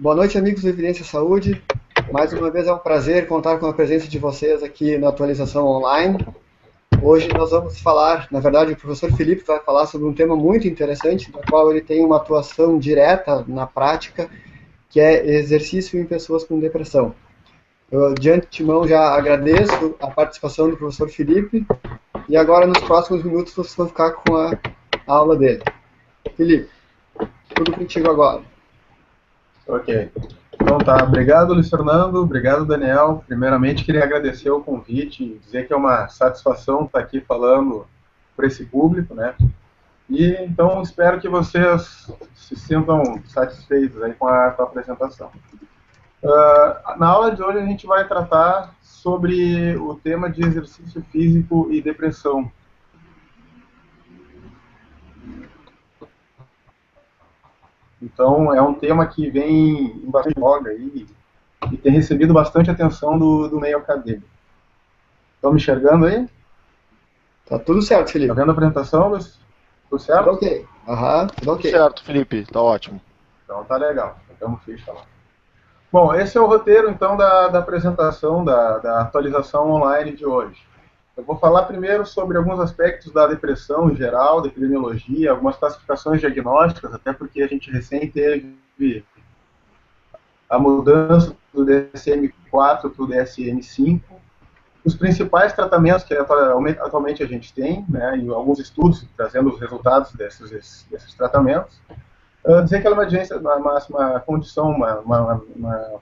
Boa noite, amigos do Evidência Saúde. Mais uma vez é um prazer contar com a presença de vocês aqui na atualização online. Hoje nós vamos falar, na verdade, o professor Felipe vai falar sobre um tema muito interessante, no qual ele tem uma atuação direta na prática, que é exercício em pessoas com depressão. Eu, de antemão, já agradeço a participação do professor Felipe e agora, nos próximos minutos, vocês vão ficar com a aula dele. Felipe, tudo contigo agora. Ok. Então tá, obrigado Luiz Fernando, obrigado Daniel. Primeiramente queria agradecer o convite e dizer que é uma satisfação estar aqui falando para esse público, né? E então espero que vocês se sintam satisfeitos aí com a apresentação. Na aula de hoje a gente vai tratar sobre o tema de exercício físico e depressão. Então, é um tema que vem em bastante voga aí e tem recebido bastante atenção do meio acadêmico. Estão me enxergando aí? Tá tudo certo, Felipe. Tá vendo a apresentação, Luiz? Tudo certo? Tudo ok. Tudo ok. Tudo certo, Felipe. Tá ótimo. Então, tá legal. Estamos ficha lá. Bom, esse é o roteiro, então, da apresentação, da atualização online de hoje. Eu vou falar primeiro sobre alguns aspectos da depressão em geral, da epidemiologia, algumas classificações diagnósticas, até porque a gente recém teve a mudança do DSM-4 para o DSM-5, os principais tratamentos que atualmente a gente tem, né, e alguns estudos trazendo os resultados desses tratamentos. Dizer que ela é uma condição, uma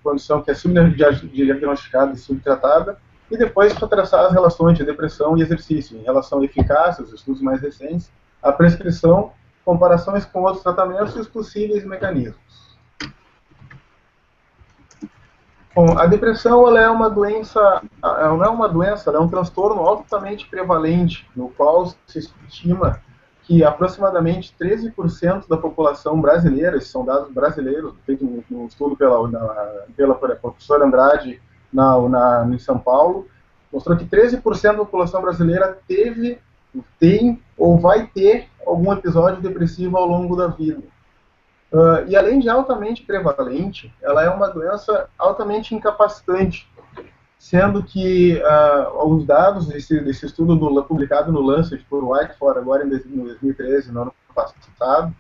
condição que é subdiagnosticada e subtratada, e depois para traçar as relações de depressão e exercício, em relação à eficácia, os estudos mais recentes, a prescrição, comparações com outros tratamentos e os possíveis mecanismos. Bom, a depressão ela é uma doença, ela não é uma doença, ela é um transtorno altamente prevalente, no qual se estima que aproximadamente 13% da população brasileira, esses são dados brasileiros, feito um estudo pela professora Andrade em São Paulo, mostrou que 13% da população brasileira tem ou vai ter algum episódio depressivo ao longo da vida. E além de altamente prevalente, ela é uma doença altamente incapacitante, sendo que os dados desse estudo publicado no Lancet por Whiteford, agora em 2013, no ano passado,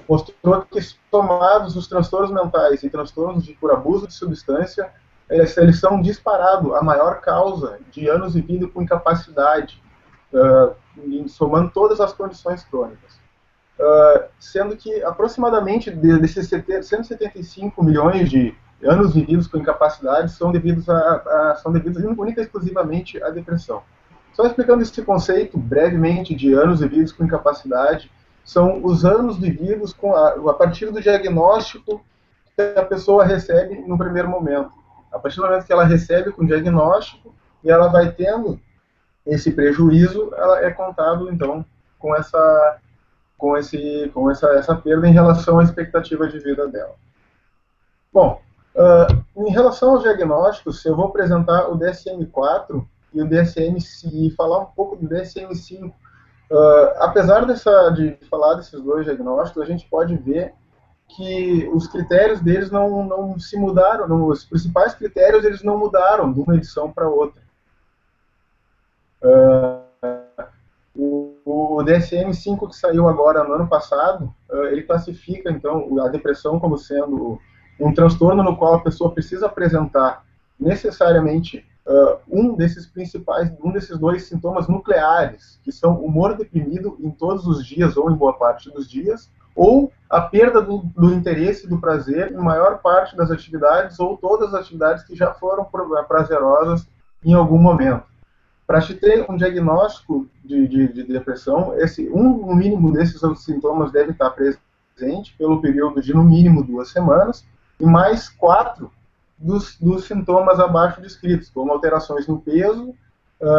mostrou que, somados os transtornos mentais e transtornos por abuso de substância, eles são disparado a maior causa de anos de vida com incapacidade, somando todas as condições crônicas. Sendo que aproximadamente desses 175 milhões de anos vividos com incapacidade são devidos única e exclusivamente à depressão. Só explicando esse conceito brevemente de anos vividos com incapacidade, são os anos vividos a partir do diagnóstico que a pessoa recebe no primeiro momento. A partir do momento que ela recebe com o diagnóstico e ela vai tendo esse prejuízo, ela é contado então com essa perda em relação à expectativa de vida dela. Bom, em relação aos diagnósticos, eu vou apresentar o DSM-4 e o DSM-5 e falar um pouco do DSM-5. Apesar de falar desses dois diagnósticos, a gente pode ver que os critérios deles não se mudaram, os principais critérios eles não mudaram de uma edição para outra. O DSM-5 que saiu agora no ano passado, ele classifica então a depressão como sendo um transtorno no qual a pessoa precisa apresentar necessariamente um desses dois sintomas nucleares, que são humor deprimido em todos os dias ou em boa parte dos dias, ou a perda do interesse e do prazer em maior parte das atividades ou todas as atividades que já foram prazerosas em algum momento. Para se ter um diagnóstico de depressão, no mínimo desses sintomas deve estar presente pelo período de no mínimo 2 semanas, e mais 4 dos sintomas abaixo descritos, como alterações no peso,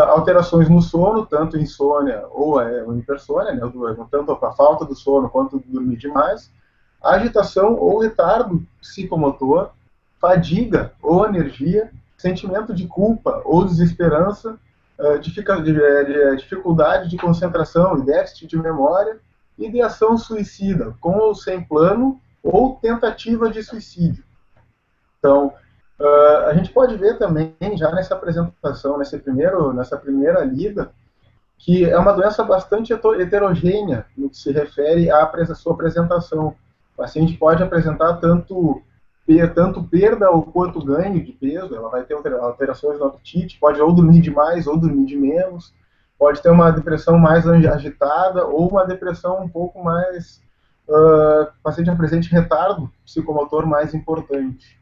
alterações no sono, tanto insônia ou hipersônia, né, tanto a falta do sono quanto dormir demais, agitação ou retardo psicomotor, fadiga ou alergia, sentimento de culpa ou desesperança, dificuldade de concentração e déficit de memória, ideação suicida, com ou sem plano, ou tentativa de suicídio. Então, a gente pode ver também, já nessa apresentação, nessa primeira lida, que é uma doença bastante heterogênea no que se refere à sua apresentação. O paciente pode apresentar tanto perda quanto ganho de peso, ela vai ter alterações no apetite, pode ou dormir demais ou dormir de menos, pode ter uma depressão mais agitada ou uma depressão um pouco mais... o paciente apresenta retardo psicomotor mais importante.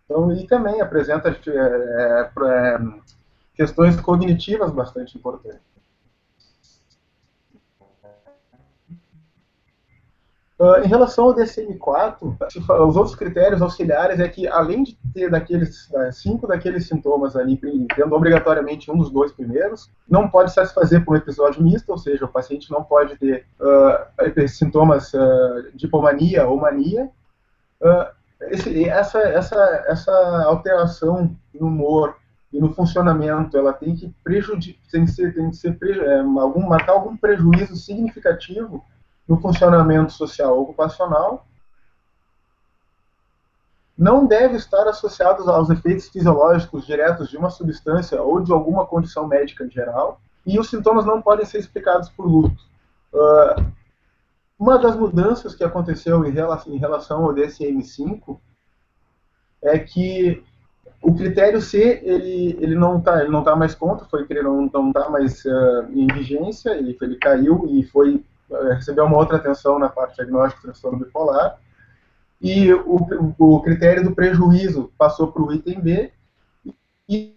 Então, e também apresenta questões cognitivas bastante importantes. Em relação ao DSM-4, os outros critérios auxiliares é que, além de ter 5 daqueles sintomas ali, tendo obrigatoriamente um dos 2 primeiros, não pode satisfazer por um episódio misto, ou seja, o paciente não pode ter sintomas de hipomania ou mania. Essa alteração no humor e no funcionamento, ela tem que marcar algum prejuízo significativo no funcionamento social ou ocupacional, não deve estar associado aos efeitos fisiológicos diretos de uma substância ou de alguma condição médica em geral, e os sintomas não podem ser explicados por luto. Uma das mudanças que aconteceu em relação ao DSM-5 é que o critério C ele não está mais contra, não está mais em vigência, ele caiu e recebeu uma outra atenção na parte diagnóstica do transtorno bipolar, e o critério do prejuízo passou para o item B, e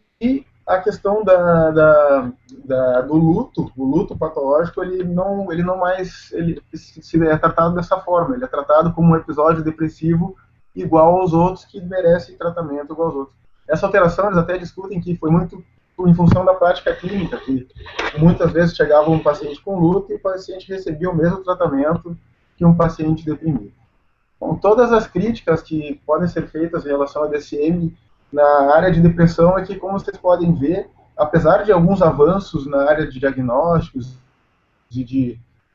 a questão do luto, o luto patológico, ele não mais é tratado dessa forma, ele é tratado como um episódio depressivo igual aos outros, que merece tratamento igual aos outros. Essa alteração, eles até discutem que foi muito em função da prática clínica, que muitas vezes chegava um paciente com luto e o paciente recebia o mesmo tratamento que um paciente deprimido. Bom, todas as críticas que podem ser feitas em relação à DSM na área de depressão é que, como vocês podem ver, apesar de alguns avanços na área de diagnósticos,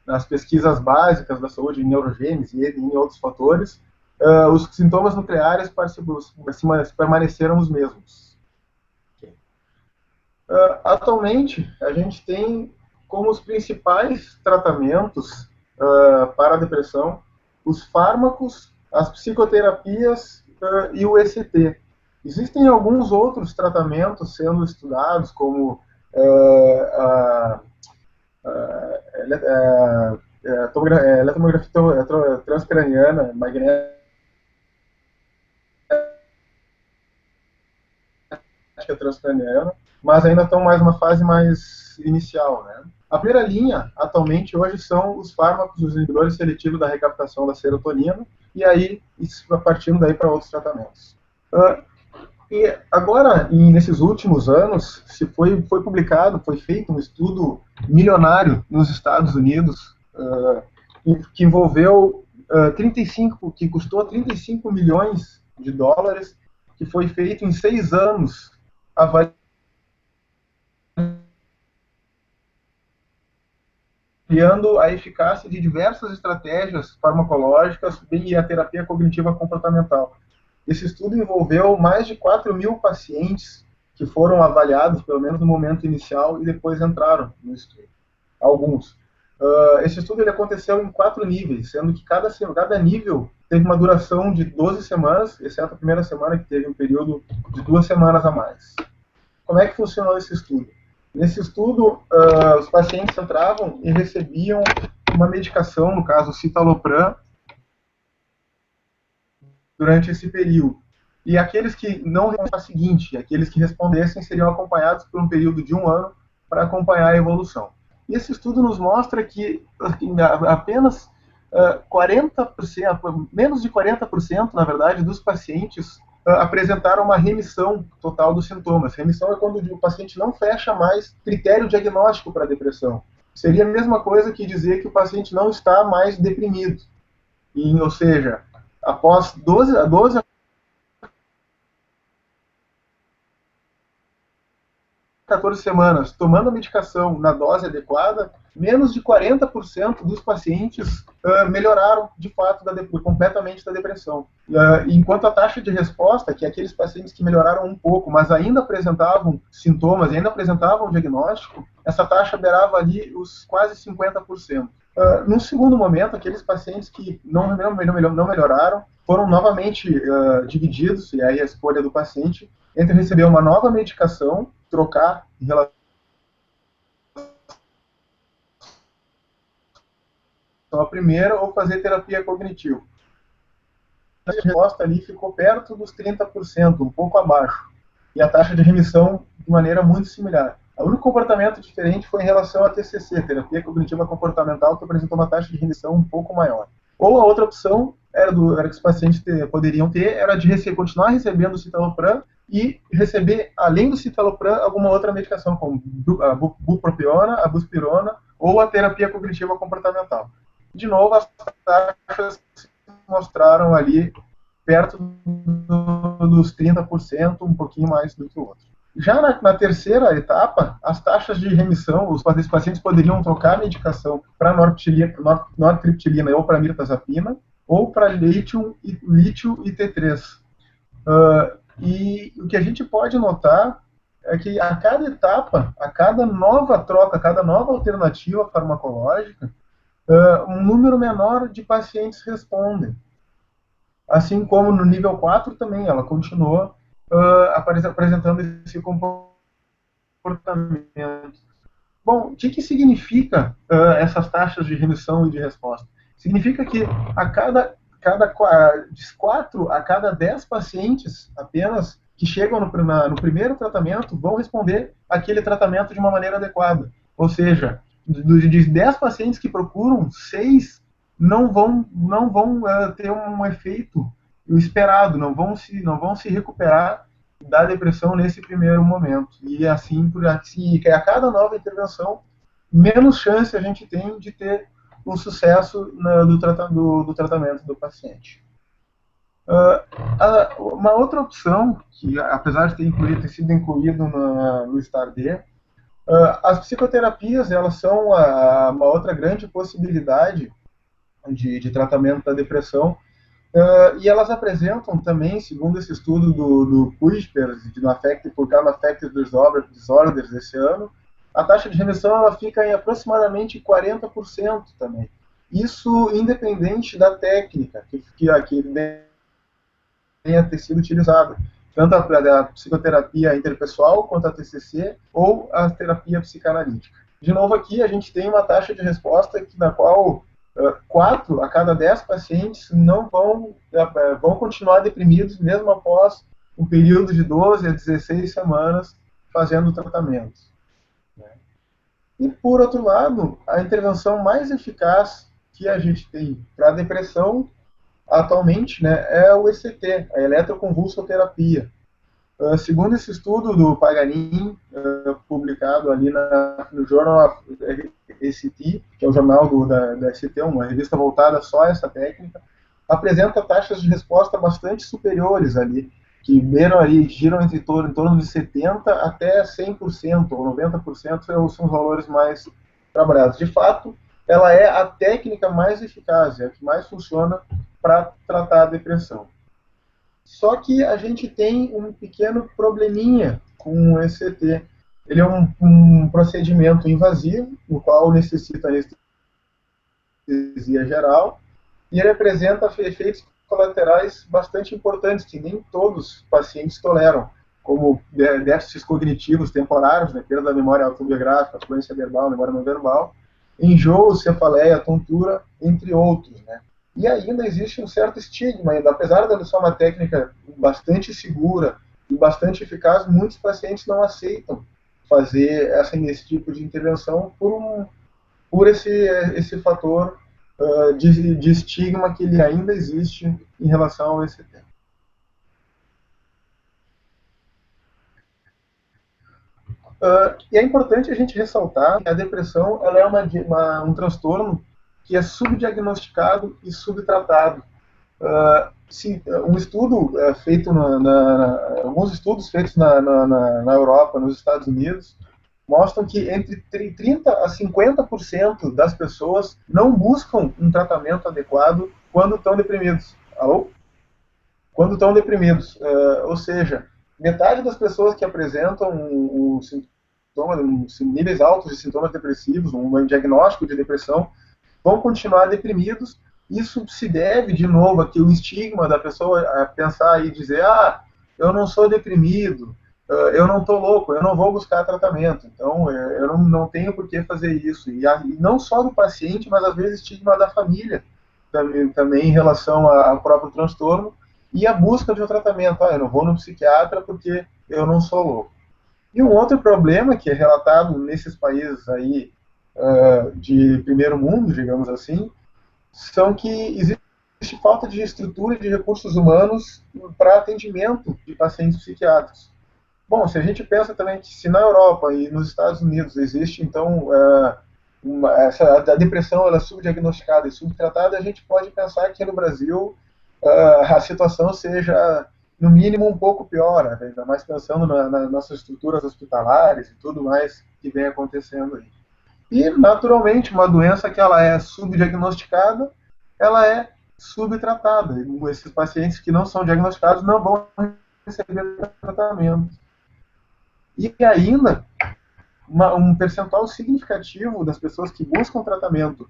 nas pesquisas básicas da saúde, em neurogênese e em outros fatores, os sintomas nucleares permaneceram os mesmos. Atualmente, a gente tem como os principais tratamentos para a depressão os fármacos, as psicoterapias e o ECT. Existem alguns outros tratamentos sendo estudados, como eletromografia transcraniana, magnética transcraniana, mas ainda estão mais uma fase mais inicial, né? A primeira linha, atualmente, hoje, são os fármacos, os inibidores seletivos da recaptação da serotonina, e aí, partindo daí para outros tratamentos. E agora, nesses últimos anos, foi feito um estudo milionário nos Estados Unidos, que envolveu que custou 35 milhões de dólares, que foi feito em 6 anos, avaliando a eficácia de diversas estratégias farmacológicas e a terapia cognitiva comportamental. Esse estudo envolveu mais de 4.000 pacientes que foram avaliados, pelo menos no momento inicial, e depois entraram no estudo. Alguns. Esse estudo ele aconteceu em 4 níveis, sendo que cada nível teve uma duração de 12 semanas, exceto a primeira semana, que teve um período de 2 semanas a mais. Como é que funcionou esse estudo? Nesse estudo, os pacientes entravam e recebiam uma medicação, no caso, citalopram, durante esse período. E aqueles que não respondessem, seguinte, aqueles que respondessem seriam acompanhados por um período de 1 ano para acompanhar a evolução. E esse estudo nos mostra que apenas 40%, menos de 40%, na verdade, dos pacientes apresentaram uma remissão total dos sintomas. Remissão é quando o paciente não fecha mais critério diagnóstico para a depressão. Seria a mesma coisa que dizer que o paciente não está mais deprimido. Ou seja, após 12 a 14 semanas, tomando a medicação na dose adequada, menos de 40% dos pacientes melhoraram, de fato, completamente da depressão. Enquanto a taxa de resposta, que é aqueles pacientes que melhoraram um pouco, mas ainda apresentavam sintomas, ainda apresentavam diagnóstico, essa taxa beirava ali os quase 50%. No segundo momento, aqueles pacientes que não melhoraram foram novamente divididos, e aí a escolha do paciente, entre receber uma nova medicação, trocar em relação à primeira, ou fazer terapia cognitiva. A resposta ali ficou perto dos 30%, um pouco abaixo, e a taxa de remissão de maneira muito similar. O único comportamento diferente foi em relação à TCC, terapia cognitiva comportamental, que apresentou uma taxa de remissão um pouco maior. Ou a outra opção era que os pacientes poderiam ter, era de continuar recebendo o citalopram e receber, além do citalopram, alguma outra medicação, como a bupropiona, a buspirona ou a terapia cognitiva comportamental. De novo, as taxas se mostraram ali perto dos 30%, um pouquinho mais do que o outro. Já na terceira etapa, as taxas de remissão, os pacientes poderiam trocar a medicação para nortriptilina ou para mirtazapina, ou para lítio e T3. E o que a gente pode notar é que a cada etapa, a cada nova troca, a cada nova alternativa farmacológica, um número menor de pacientes respondem. Assim como no nível 4 também, ela continuou apresentando esse comportamento. Bom, o que significa essas taxas de remissão e de resposta? Significa que de 4 a cada 10 pacientes apenas que chegam no primeiro tratamento vão responder aquele tratamento de uma maneira adequada. Ou seja, de 10 pacientes que procuram, 6 não vão ter um efeito esperado, não vão se recuperar da depressão nesse primeiro momento. E assim, a cada nova intervenção, menos chance a gente tem de ter um sucesso do tratamento do paciente. Uma outra opção, que apesar de ter sido incluído no STAR-D, as psicoterapias, elas são uma outra grande possibilidade de tratamento da depressão, e elas apresentam também, segundo esse estudo do Kuiper, no Affective Disorders desse ano, a taxa de remissão ela fica em aproximadamente 40% também. Isso independente da técnica que tenha ter sido utilizada, tanto a psicoterapia interpessoal quanto a TCC ou a terapia psicanalítica. De novo aqui a gente tem uma taxa de resposta na qual 4 a cada 10 pacientes não vão continuar deprimidos mesmo após um período de 12 a 16 semanas fazendo o tratamento. E por outro lado, a intervenção mais eficaz que a gente tem para a depressão atualmente, é o ECT, a eletroconvulsoterapia. Segundo esse estudo do Paganin, publicado ali no Journal of ECT, que é o jornal da ECT, uma revista voltada só a essa técnica, apresenta taxas de resposta bastante superiores ali, que giram em torno de 70% até 100% ou 90% são os valores mais trabalhados. De fato, ela é a técnica mais eficaz, é a que mais funciona para tratar a depressão. Só que a gente tem um pequeno probleminha com o ECT. Ele é um procedimento invasivo, no qual necessita anestesia geral, e ele apresenta efeitos colaterais bastante importantes, que nem todos os pacientes toleram, como déficits cognitivos temporários, perda da memória autobiográfica, fluência verbal, memória não verbal, enjoo, cefaleia, tontura, entre outros. E ainda existe um certo estigma, apesar de ser uma técnica bastante segura e bastante eficaz, muitos pacientes não aceitam fazer esse tipo de intervenção por esse fator de estigma que ele ainda existe em relação ao ECT. E é importante a gente ressaltar que a depressão ela é um transtorno que é subdiagnosticado e subtratado. Sim, um estudo feito alguns estudos feitos na Europa, nos Estados Unidos, mostram que entre 30 a 50% das pessoas não buscam um tratamento adequado quando estão deprimidos. Alô? Quando estão deprimidos. Ou seja, metade das pessoas que apresentam níveis altos de sintomas depressivos, um diagnóstico de depressão, vão continuar deprimidos. Isso se deve, de novo, a que o estigma da pessoa pensar e dizer: eu não sou deprimido, eu não estou louco, eu não vou buscar tratamento, então eu não tenho por que fazer isso. E não só do paciente, mas às vezes estigma da família também em relação ao próprio transtorno e a busca de um tratamento. Eu não vou no psiquiatra porque eu não sou louco. E um outro problema que é relatado nesses países aí de primeiro mundo, digamos assim, são que existe falta de estrutura e de recursos humanos para atendimento de pacientes psiquiátricos. Bom, se a gente pensa também que se na Europa e nos Estados Unidos existe, então, a depressão ela é subdiagnosticada e subtratada, a gente pode pensar que no Brasil a situação seja, no mínimo, um pouco pior, né? Ainda mais pensando nas nossas estruturas hospitalares e tudo mais que vem acontecendo aí. E, naturalmente, uma doença que ela é subdiagnosticada, ela é subtratada. E esses pacientes que não são diagnosticados não vão receber tratamento. E ainda, um percentual significativo das pessoas que buscam tratamento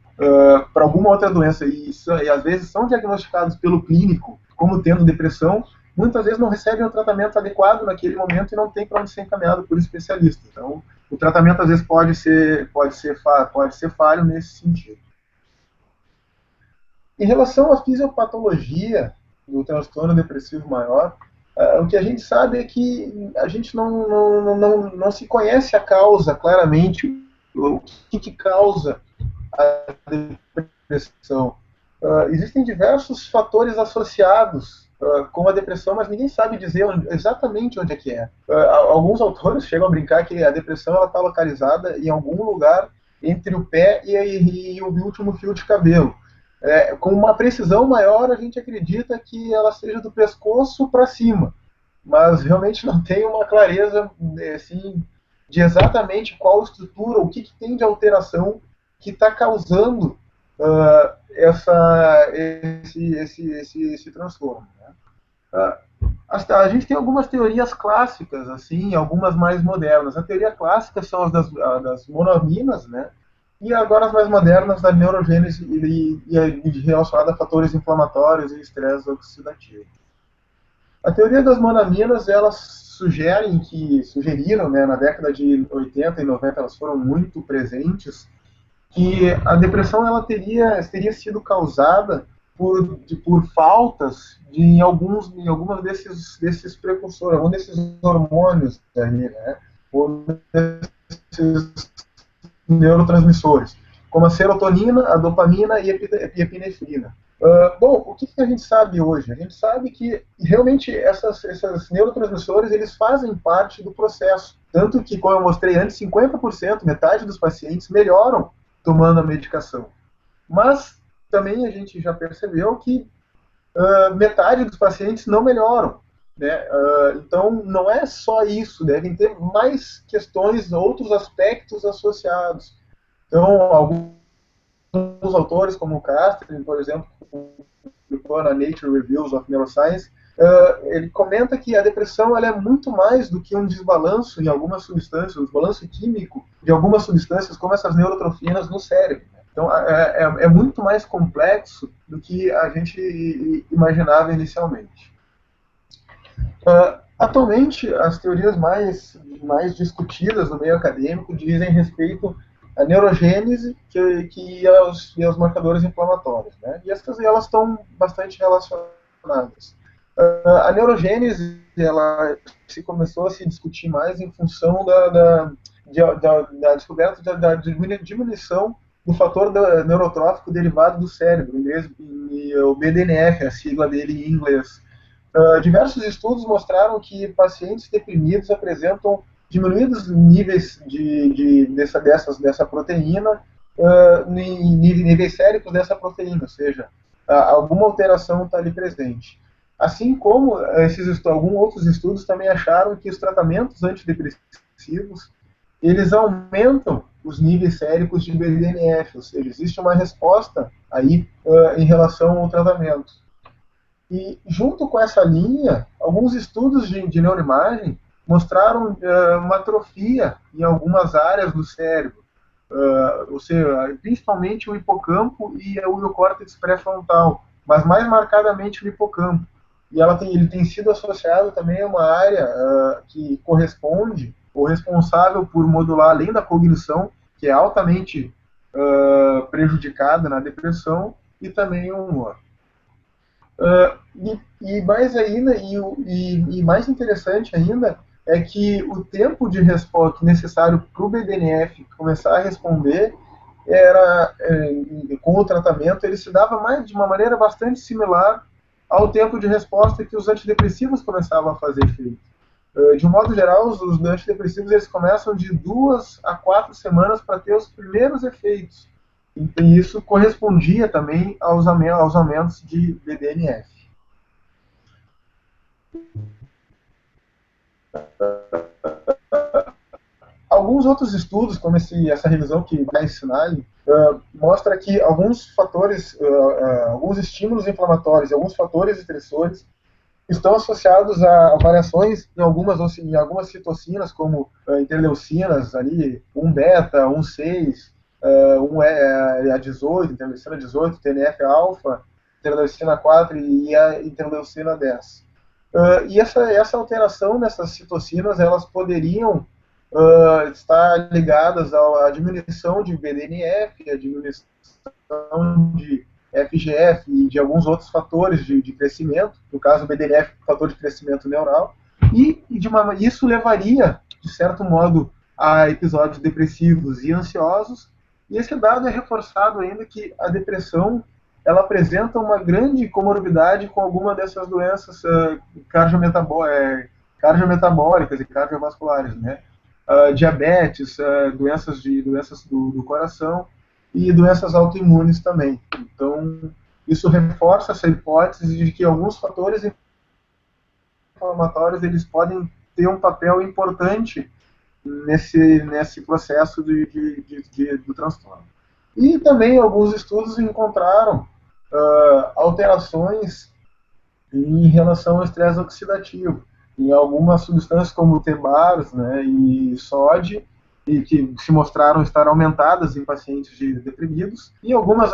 para alguma outra doença e às vezes são diagnosticados pelo clínico como tendo depressão, muitas vezes não recebem o tratamento adequado naquele momento e não tem para onde ser encaminhado por especialista. Então, o tratamento às vezes pode ser falho nesse sentido. Em relação à fisiopatologia do transtorno depressivo maior, o que a gente sabe é que a gente não se conhece a causa claramente, o que causa a depressão. Existem diversos fatores associados com a depressão, mas ninguém sabe dizer exatamente onde é que é. Alguns autores chegam a brincar que a depressão está localizada em algum lugar entre o pé e o último fio de cabelo. Com uma precisão maior, a gente acredita que ela seja do pescoço para cima, mas realmente não tem uma clareza assim, de exatamente qual estrutura, o que tem de alteração que está causando esse transtorno. Né? A gente tem algumas teorias clássicas, assim, algumas mais modernas. A teoria clássica são as das monoaminas, né? E agora as mais modernas da neurogênese e relacionada a fatores inflamatórios e estresse oxidativo. A teoria das monoaminas, elas sugeriram, né, na década de 80 e 90, elas foram muito presentes, que a depressão ela teria sido causada por faltas em algumas desses precursores, alguns desses hormônios ali, né, ou desses neurotransmissores, como a serotonina, a dopamina e a epinefrina. Bom, o que a gente sabe hoje? A gente sabe que realmente esses neurotransmissores eles fazem parte do processo. Tanto que, como eu mostrei antes, 50%, metade dos pacientes melhoram tomando a medicação. Mas também a gente já percebeu que metade dos pacientes não melhoram. Né? Então, não é só isso, devem ter mais questões, outros aspectos associados. Então, alguns autores, como o Castro, por exemplo, publicou na Nature Reviews of Neuroscience, ele comenta que a depressão ela é muito mais do que um desbalanço em algumas substâncias, um desbalanço químico de algumas substâncias, como essas neurotrofinas no cérebro. Então, é muito mais complexo do que a gente imaginava inicialmente. Atualmente, as teorias mais discutidas no meio acadêmico dizem respeito à neurogênese e aos marcadores inflamatórios. Né? E elas estão bastante relacionadas. A neurogênese ela começou a se discutir mais em função da descoberta da diminuição do fator neurotrófico derivado do cérebro, em inglês, o BDNF, a sigla dele em inglês. Diversos estudos mostraram que pacientes deprimidos apresentam diminuídos níveis dessa proteína em níveis séricos dessa proteína, ou seja, alguma alteração está ali presente. Assim como alguns outros estudos também acharam que os tratamentos antidepressivos, eles aumentam os níveis séricos de BDNF, ou seja, existe uma resposta aí em relação ao tratamento. E junto com essa linha, alguns estudos de neuroimagem mostraram uma atrofia em algumas áreas do cérebro, ou seja, principalmente o hipocampo e o neocórtex pré-frontal, mas mais marcadamente o hipocampo. E ele tem sido associado também a uma área que corresponde ou responsável por modular, além da cognição, que é altamente prejudicada na depressão, e também o humor. E mais ainda, e mais interessante ainda, é que o tempo de resposta necessário para o BDNF começar a responder era, com o tratamento, ele se dava de uma maneira bastante similar ao tempo de resposta que os antidepressivos começavam a fazer efeito. De um modo geral, os antidepressivos eles começam de 2 a 4 semanas para ter os primeiros efeitos. E isso correspondia também aos aumentos de BDNF. Alguns outros estudos, como essa revisão que vai ensinar, mostra que alguns fatores, alguns estímulos inflamatórios e alguns fatores estressores estão associados a variações em algumas citocinas, como interleucinas, ali, 1-beta, 1-6, a 18, interleucina 18, TNF-alfa, interleucina 4 e a interleucina 10. E essa alteração nessas citocinas, elas poderiam estar ligadas à diminuição de BDNF, à diminuição de FGF e de alguns outros fatores de crescimento, no caso o BDNF, fator de crescimento neural, e isso levaria, de certo modo, a episódios depressivos e ansiosos, e esse dado é reforçado ainda que a depressão ela apresenta uma grande comorbidade com alguma dessas doenças cardiometabólicas e cardiovasculares, né? Diabetes, doenças do coração e doenças autoimunes também. Então, isso reforça essa hipótese de que alguns fatores inflamatórios eles podem ter um papel importante nesse processo do transtorno. E também alguns estudos encontraram alterações em relação ao estresse oxidativo, em algumas substâncias como o TBARS, né, e SOD, e que se mostraram estar aumentadas em pacientes deprimidos, e algumas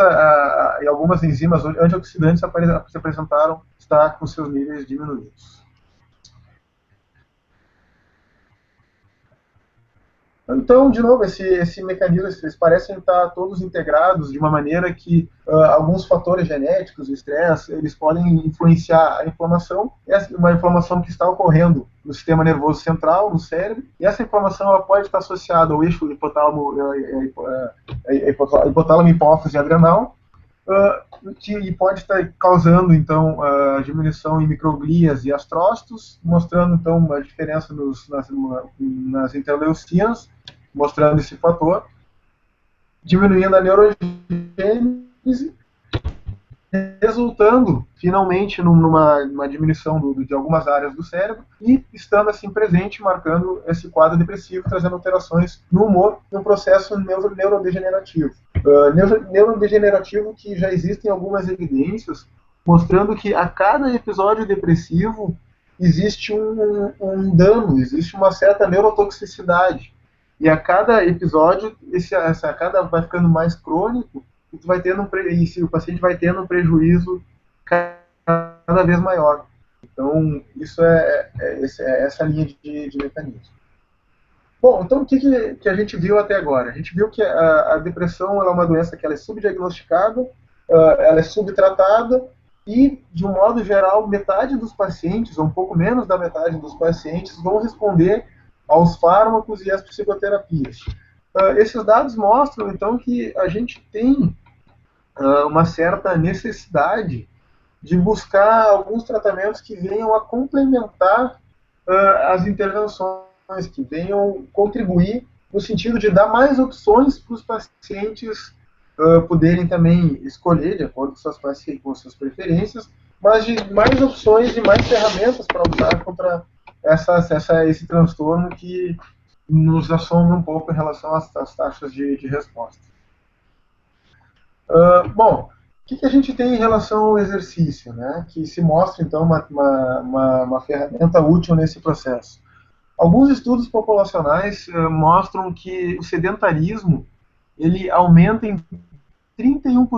enzimas antioxidantes se apresentaram estar com seus níveis diminuídos. Então, de novo, esse mecanismo, eles parecem estar todos integrados de uma maneira que alguns fatores genéticos, o estresse, eles podem influenciar a inflamação, uma inflamação que está ocorrendo no sistema nervoso central, no cérebro, e essa inflamação ela pode estar associada ao eixo hipotálamo, hipófise adrenal, que pode estar causando, então, diminuição em microglias e astrócitos, mostrando, então, uma diferença nas interleucinas, mostrando esse fator, diminuindo a neurogênese, resultando, finalmente, numa diminuição de algumas áreas do cérebro e estando, assim, presente, marcando esse quadro depressivo, trazendo alterações no humor, no processo neurodegenerativo. Neurodegenerativo que já existem algumas evidências mostrando que a cada episódio depressivo existe um dano, existe uma certa neurotoxicidade. E a cada episódio, vai ficando mais crônico, e se o paciente vai tendo um prejuízo cada vez maior. Então, isso é essa linha de mecanismo. Bom, então o que a gente viu até agora? A gente viu que a depressão ela é uma doença que ela é subdiagnosticada, ela é subtratada e, de um modo geral, metade dos pacientes, ou um pouco menos da metade dos pacientes, vão responder aos fármacos e às psicoterapias. Esses dados mostram, então, que a gente tem uma certa necessidade de buscar alguns tratamentos que venham a complementar as intervenções, que venham contribuir no sentido de dar mais opções para os pacientes poderem também escolher, de acordo com suas preferências, mas de mais opções e mais ferramentas para usar contra esse transtorno que nos assombra um pouco em relação às taxas de resposta. Bom, o que a gente tem em relação ao exercício, né, que se mostra, então, uma ferramenta útil nesse processo? Alguns estudos populacionais mostram que o sedentarismo ele aumenta em 31%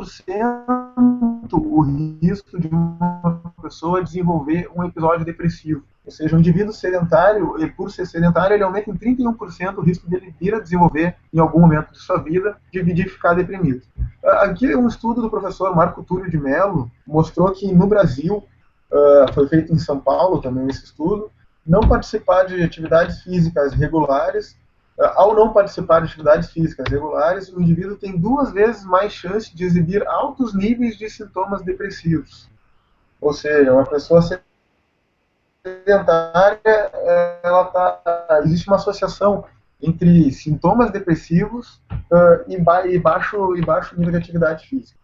o risco de uma pessoa desenvolver um episódio depressivo. Ou seja, um indivíduo sedentário, por ser sedentário, ele aumenta em 31% o risco dele vir a desenvolver, em algum momento de sua vida, de ficar deprimido. Aqui um estudo do professor Marco Túlio de Mello mostrou que no Brasil, foi feito em São Paulo também esse estudo, não participar de atividades físicas regulares, ao não participar de atividades físicas regulares, o indivíduo tem 2 vezes mais chance de exibir altos níveis de sintomas depressivos. Ou seja, uma pessoa sedentária, existe uma associação entre sintomas depressivos e baixo nível de atividade física.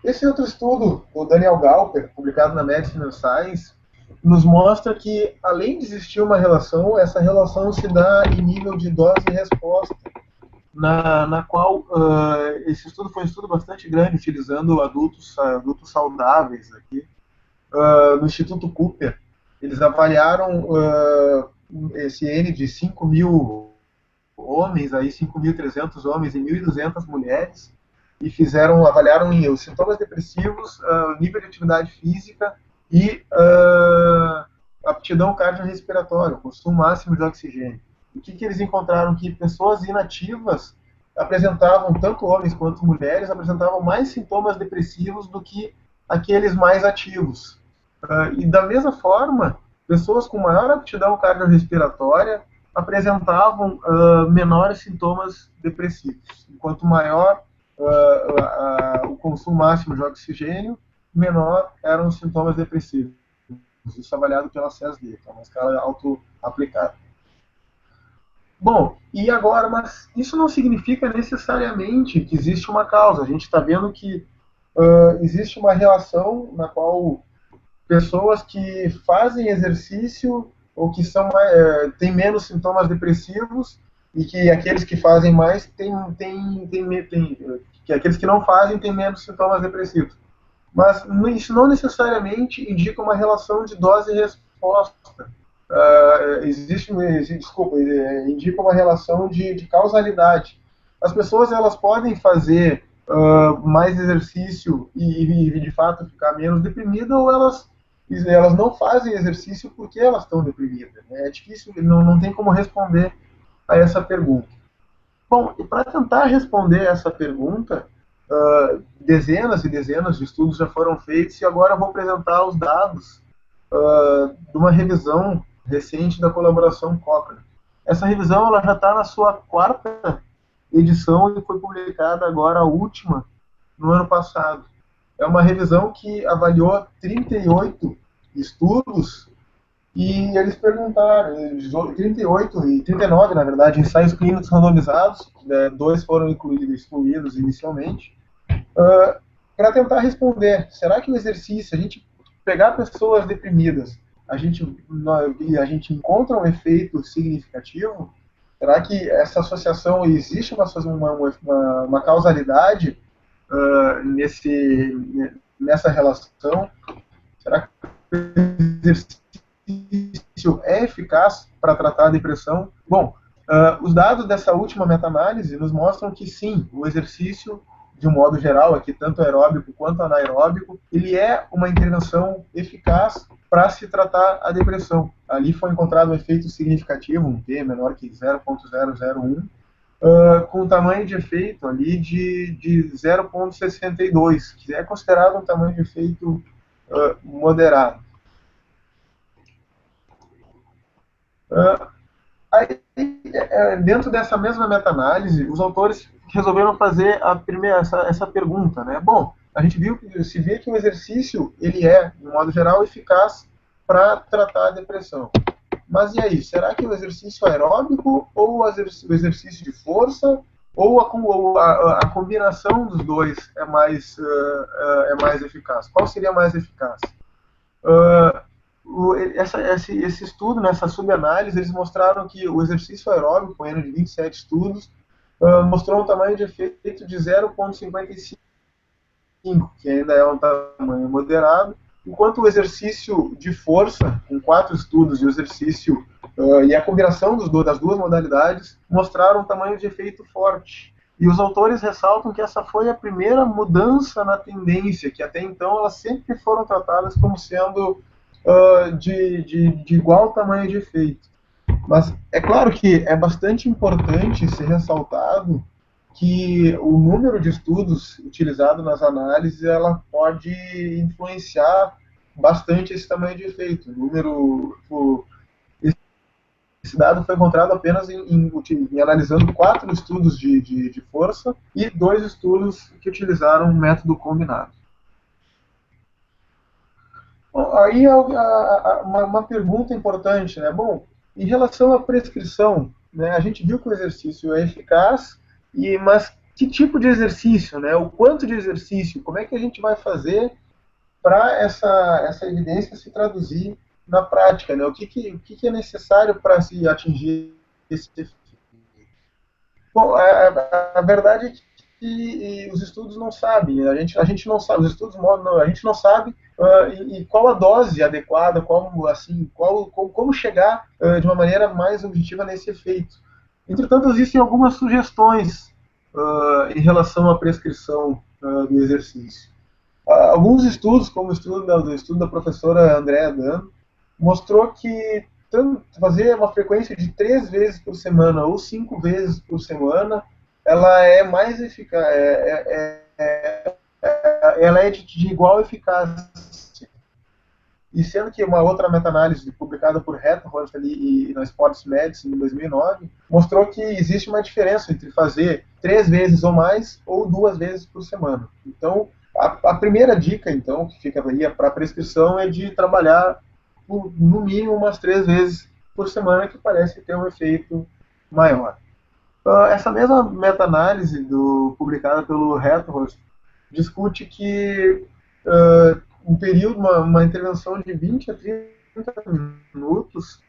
Esse outro estudo, do Daniel Galper, publicado na Medicine Science, nos mostra que, além de existir uma relação, essa relação se dá em nível de dose e resposta, na qual esse estudo foi um estudo bastante grande, utilizando adultos saudáveis aqui, no Instituto Cooper. Eles avaliaram esse N de 5.000 homens, 5.300 homens e 1.200 mulheres, e avaliaram os sintomas depressivos, nível de atividade física e aptidão cardiorrespiratória, o consumo máximo de oxigênio. O que eles encontraram? Que pessoas inativas apresentavam, tanto homens quanto mulheres, apresentavam mais sintomas depressivos do que aqueles mais ativos. E da mesma forma, pessoas com maior aptidão cardiorrespiratória apresentavam menores sintomas depressivos. Enquanto maior o consumo máximo de oxigênio, menor eram os sintomas depressivos. Isso avaliado pela CESD, que é uma escala auto-aplicada. Bom, e agora, mas isso não significa necessariamente que existe uma causa. A gente está vendo que existe uma relação na qual pessoas que fazem exercício ou que têm menos sintomas depressivos e que aqueles que fazem mais que aqueles que não fazem têm menos sintomas depressivos. Mas isso não necessariamente indica uma relação de dose e resposta. Indica uma relação de causalidade. As pessoas elas podem fazer mais exercício e de fato ficar menos deprimidas, ou elas não fazem exercício porque elas estão deprimidas. Né? É difícil, não tem como responder a essa pergunta. Bom, e para tentar responder essa pergunta, dezenas e dezenas de estudos já foram feitos, e agora eu vou apresentar os dados de uma revisão recente da colaboração Cochrane. Essa revisão ela já está na sua 4ª edição e foi publicada agora, a última, no ano passado. É uma revisão que avaliou 38 estudos e eles perguntaram, 38 e 39, na verdade, ensaios clínicos randomizados, 2 foram excluídos inicialmente, para tentar responder, será que o exercício, a gente pegar pessoas deprimidas, a gente encontra um efeito significativo? Será que essa associação, existe uma causalidade nessa relação? Será que o exercício é eficaz para tratar a depressão? Bom, os dados dessa última meta-análise nos mostram que sim, o exercício, de um modo geral, aqui tanto aeróbico quanto anaeróbico, ele é uma intervenção eficaz para se tratar a depressão. Ali foi encontrado um efeito significativo, um P menor que 0,001, com um tamanho de efeito ali de 0,62, que é considerado um tamanho de efeito moderado. Dentro dessa mesma meta-análise, os autores resolveram fazer essa pergunta, né? Bom, a gente se vê que o exercício ele é, de modo geral, eficaz para tratar a depressão. Mas e aí, será que o exercício aeróbico ou o exercício de força ou a combinação dos dois é mais eficaz? Qual seria mais eficaz? Esse estudo, nessa subanálise, eles mostraram que o exercício aeróbico, com N de 27 estudos, mostrou um tamanho de efeito de 0,55, que ainda é um tamanho moderado, enquanto o exercício de força, com 4 estudos, e o exercício e a combinação das duas modalidades, mostraram um tamanho de efeito forte. E os autores ressaltam que essa foi a primeira mudança na tendência, que até então elas sempre foram tratadas como sendo de igual tamanho de efeito. Mas é claro que é bastante importante ser ressaltado que o número de estudos utilizado nas análises ela pode influenciar bastante esse tamanho de efeito. Esse dado foi encontrado apenas em analisando 4 estudos de força e 2 estudos que utilizaram um método combinado. Bom, aí uma pergunta importante, né? Bom, em relação à prescrição, né, a gente viu que o exercício é eficaz, mas que tipo de exercício, né? O quanto de exercício? Como é que a gente vai fazer para essa evidência se traduzir na prática, né? O que é necessário para se atingir esse efeito? Bom, a verdade é que os estudos não sabem, a gente não sabe, os estudos a gente não sabe e qual a dose adequada, como chegar de uma maneira mais objetiva nesse efeito. Entretanto, existem algumas sugestões em relação à prescrição do exercício. Alguns estudos, como o estudo da professora Andrea Dan, mostrou que fazer uma frequência de 3 vezes por semana ou 5 vezes por semana, ela é mais eficaz, ela é de igual eficácia. E sendo que uma outra meta-análise publicada por Rethorst e na Sports Medicine em 2009 mostrou que existe uma diferença entre fazer 3 vezes ou mais ou 2 vezes por semana. Então, a primeira dica, então, que ficaria para a prescrição é de trabalhar no mínimo umas 3 vezes por semana, que parece ter um efeito maior. Essa mesma meta-análise publicada pelo Rethorst discute que um período, uma intervenção de 20 a 30 minutos,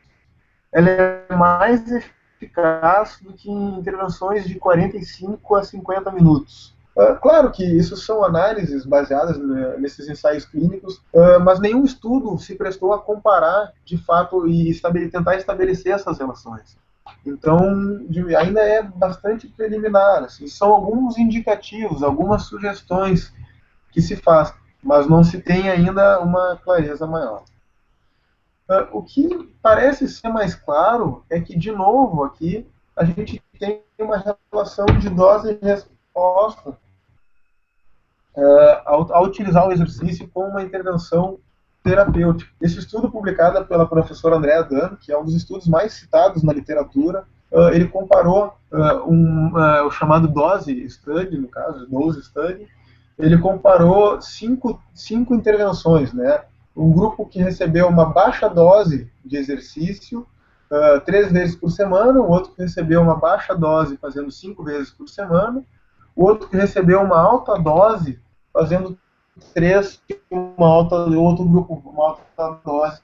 ela é mais eficaz do que intervenções de 45 a 50 minutos. Claro que isso são análises baseadas nesses ensaios clínicos, mas nenhum estudo se prestou a comparar de fato e tentar estabelecer essas relações. Então, ainda é bastante preliminar. Assim, são alguns indicativos, algumas sugestões que se faz, mas não se tem ainda uma clareza maior. O que parece ser mais claro é que, de novo, aqui a gente tem uma relação de dose e resposta ao utilizar o exercício como uma intervenção terapêutica. Esse estudo publicado pela professora Andrea Dan, que é um dos estudos mais citados na literatura, ele comparou o chamado dose study, no caso, dose study, ele comparou cinco intervenções, né? Um grupo que recebeu uma baixa dose de exercício 3 vezes por semana, o outro que recebeu uma baixa dose fazendo 5 vezes por semana, o outro que recebeu uma alta dose fazendo 3, outro grupo uma alta dose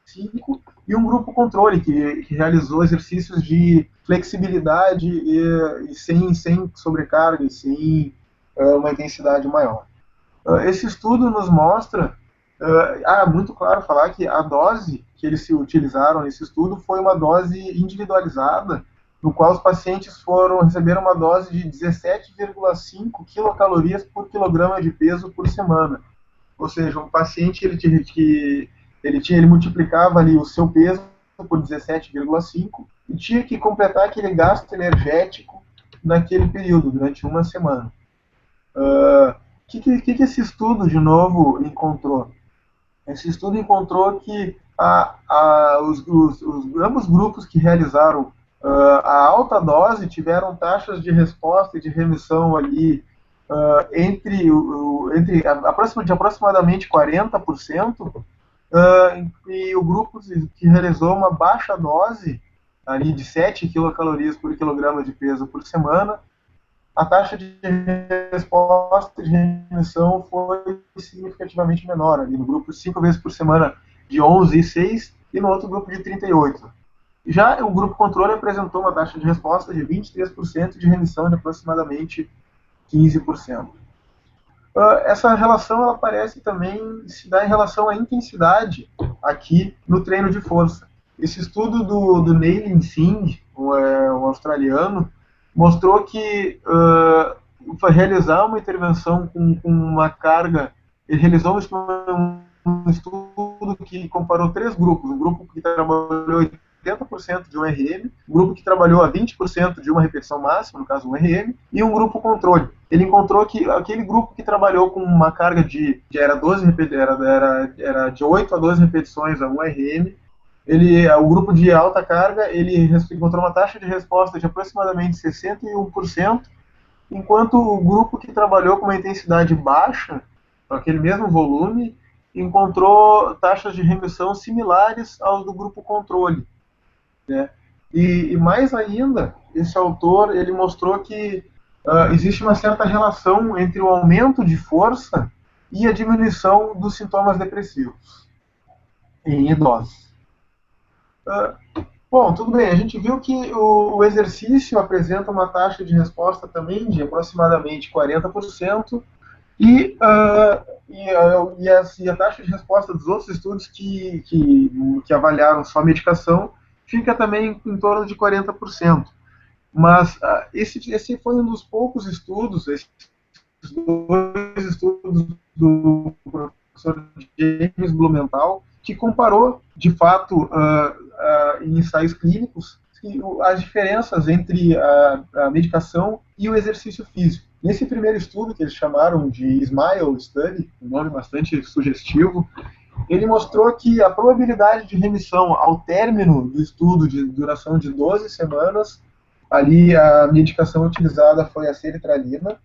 5, e um grupo controle que realizou exercícios de flexibilidade e sem sobrecarga e sem uma intensidade maior. Esse estudo nos mostra, muito claro falar que a dose que eles se utilizaram nesse estudo foi uma dose individualizada, no qual os pacientes receberam uma dose de 17,5 quilocalorias por quilograma de peso por semana. Ou seja, um paciente ele multiplicava ali o seu peso por 17,5 e tinha que completar aquele gasto energético naquele período, durante uma semana. O que esse estudo, de novo, encontrou? Esse estudo encontrou que ambos grupos que realizaram a alta dose tiveram taxas de resposta e de remissão ali de aproximadamente 40%, e o grupo que realizou uma baixa dose ali de 7 quilocalorias por quilograma de peso por semana a taxa de resposta de remissão foi significativamente menor, ali no grupo 5 vezes por semana de 11,6 e no outro grupo de 38. Já o grupo controle apresentou uma taxa de resposta de 23% e de remissão de aproximadamente 15%. Essa relação ela parece também se dar em relação à intensidade aqui no treino de força. Esse estudo do Neilin Singh, um australiano, mostrou que realizar uma intervenção com uma carga, ele realizou um estudo que comparou 3 grupos, um grupo que trabalhou 80% de um RM, um grupo que trabalhou a 20% de uma repetição máxima, no caso um RM, e um grupo controle. Ele encontrou que aquele grupo que trabalhou com uma carga era 12 era de 8 a 12 repetições a um RM, o grupo de alta carga, ele encontrou uma taxa de resposta de aproximadamente 61%, enquanto o grupo que trabalhou com uma intensidade baixa, com aquele mesmo volume, encontrou taxas de remissão similares aos do grupo controle. Né? E mais ainda, esse autor ele mostrou que existe uma certa relação entre o aumento de força e a diminuição dos sintomas depressivos em idosos. Bom, tudo bem, a gente viu que o exercício apresenta uma taxa de resposta também de aproximadamente 40%, e a taxa de resposta dos outros estudos que avaliaram só a medicação fica também em torno de 40%. Mas esse foi um dos poucos estudos, esses 2 estudos do professor James Blumenthal, que comparou, de fato, em ensaios clínicos, as diferenças entre a medicação e o exercício físico. Nesse primeiro estudo, que eles chamaram de SMILE Study, um nome bastante sugestivo, ele mostrou que a probabilidade de remissão ao término do estudo de duração de 12 semanas, ali a medicação utilizada foi a sertralina,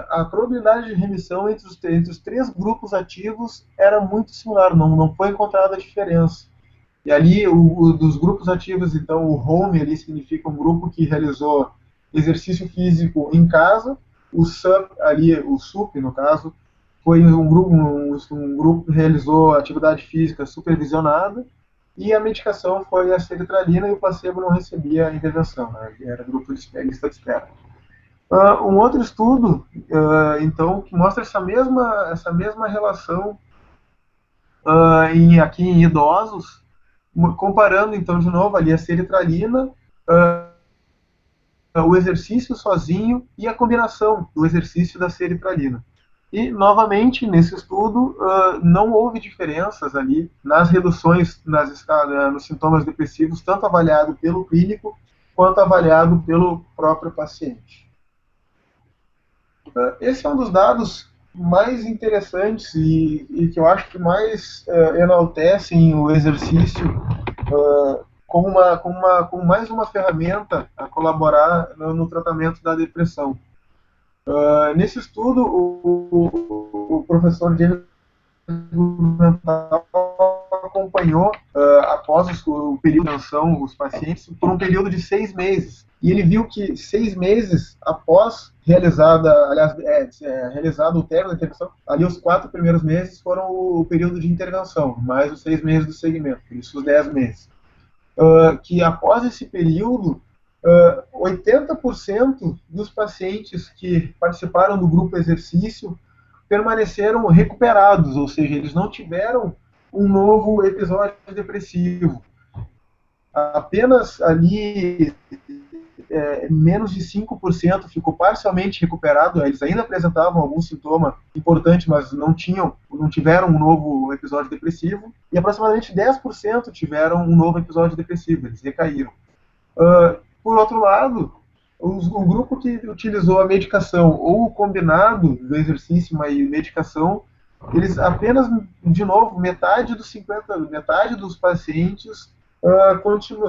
a probabilidade de remissão entre os 3 grupos ativos era muito similar, não foi encontrada a diferença. E ali, dos grupos ativos, então, o home ali significa um grupo que realizou exercício físico em casa, o SUP, ali, o SUP, no caso, foi um grupo que realizou atividade física supervisionada, e a medicação foi a sertralina e o placebo não recebia a intervenção, né? Era grupo de lista de espera. Um outro estudo, então, que mostra essa mesma relação aqui em idosos, comparando, então, de novo, ali a sertralina, o exercício sozinho e a combinação do exercício da sertralina. E, novamente, nesse estudo, não houve diferenças ali nas reduções nos sintomas depressivos, tanto avaliado pelo clínico quanto avaliado pelo próprio paciente. Esse é um dos dados mais interessantes e que eu acho que mais enaltecem o exercício como mais uma ferramenta a colaborar no tratamento da depressão. Nesse estudo, o professor James acompanhou após o período de intervenção os pacientes por um período de 6 meses. E ele viu que 6 meses após realizado o término da intervenção, ali os 4 primeiros meses foram o período de intervenção, mais os 6 meses do segmento, por isso os 10 meses. Que após esse período, 80% dos pacientes que participaram do grupo exercício permaneceram recuperados, ou seja, eles não tiveram um novo episódio depressivo. Apenas ali menos de 5% ficou parcialmente recuperado, eles ainda apresentavam algum sintoma importante, mas não tiveram um novo episódio depressivo, e aproximadamente 10% tiveram um novo episódio depressivo, eles recaíram. Por outro lado, o grupo que utilizou a medicação ou o combinado do exercício e medicação, eles apenas, de novo, metade dos pacientes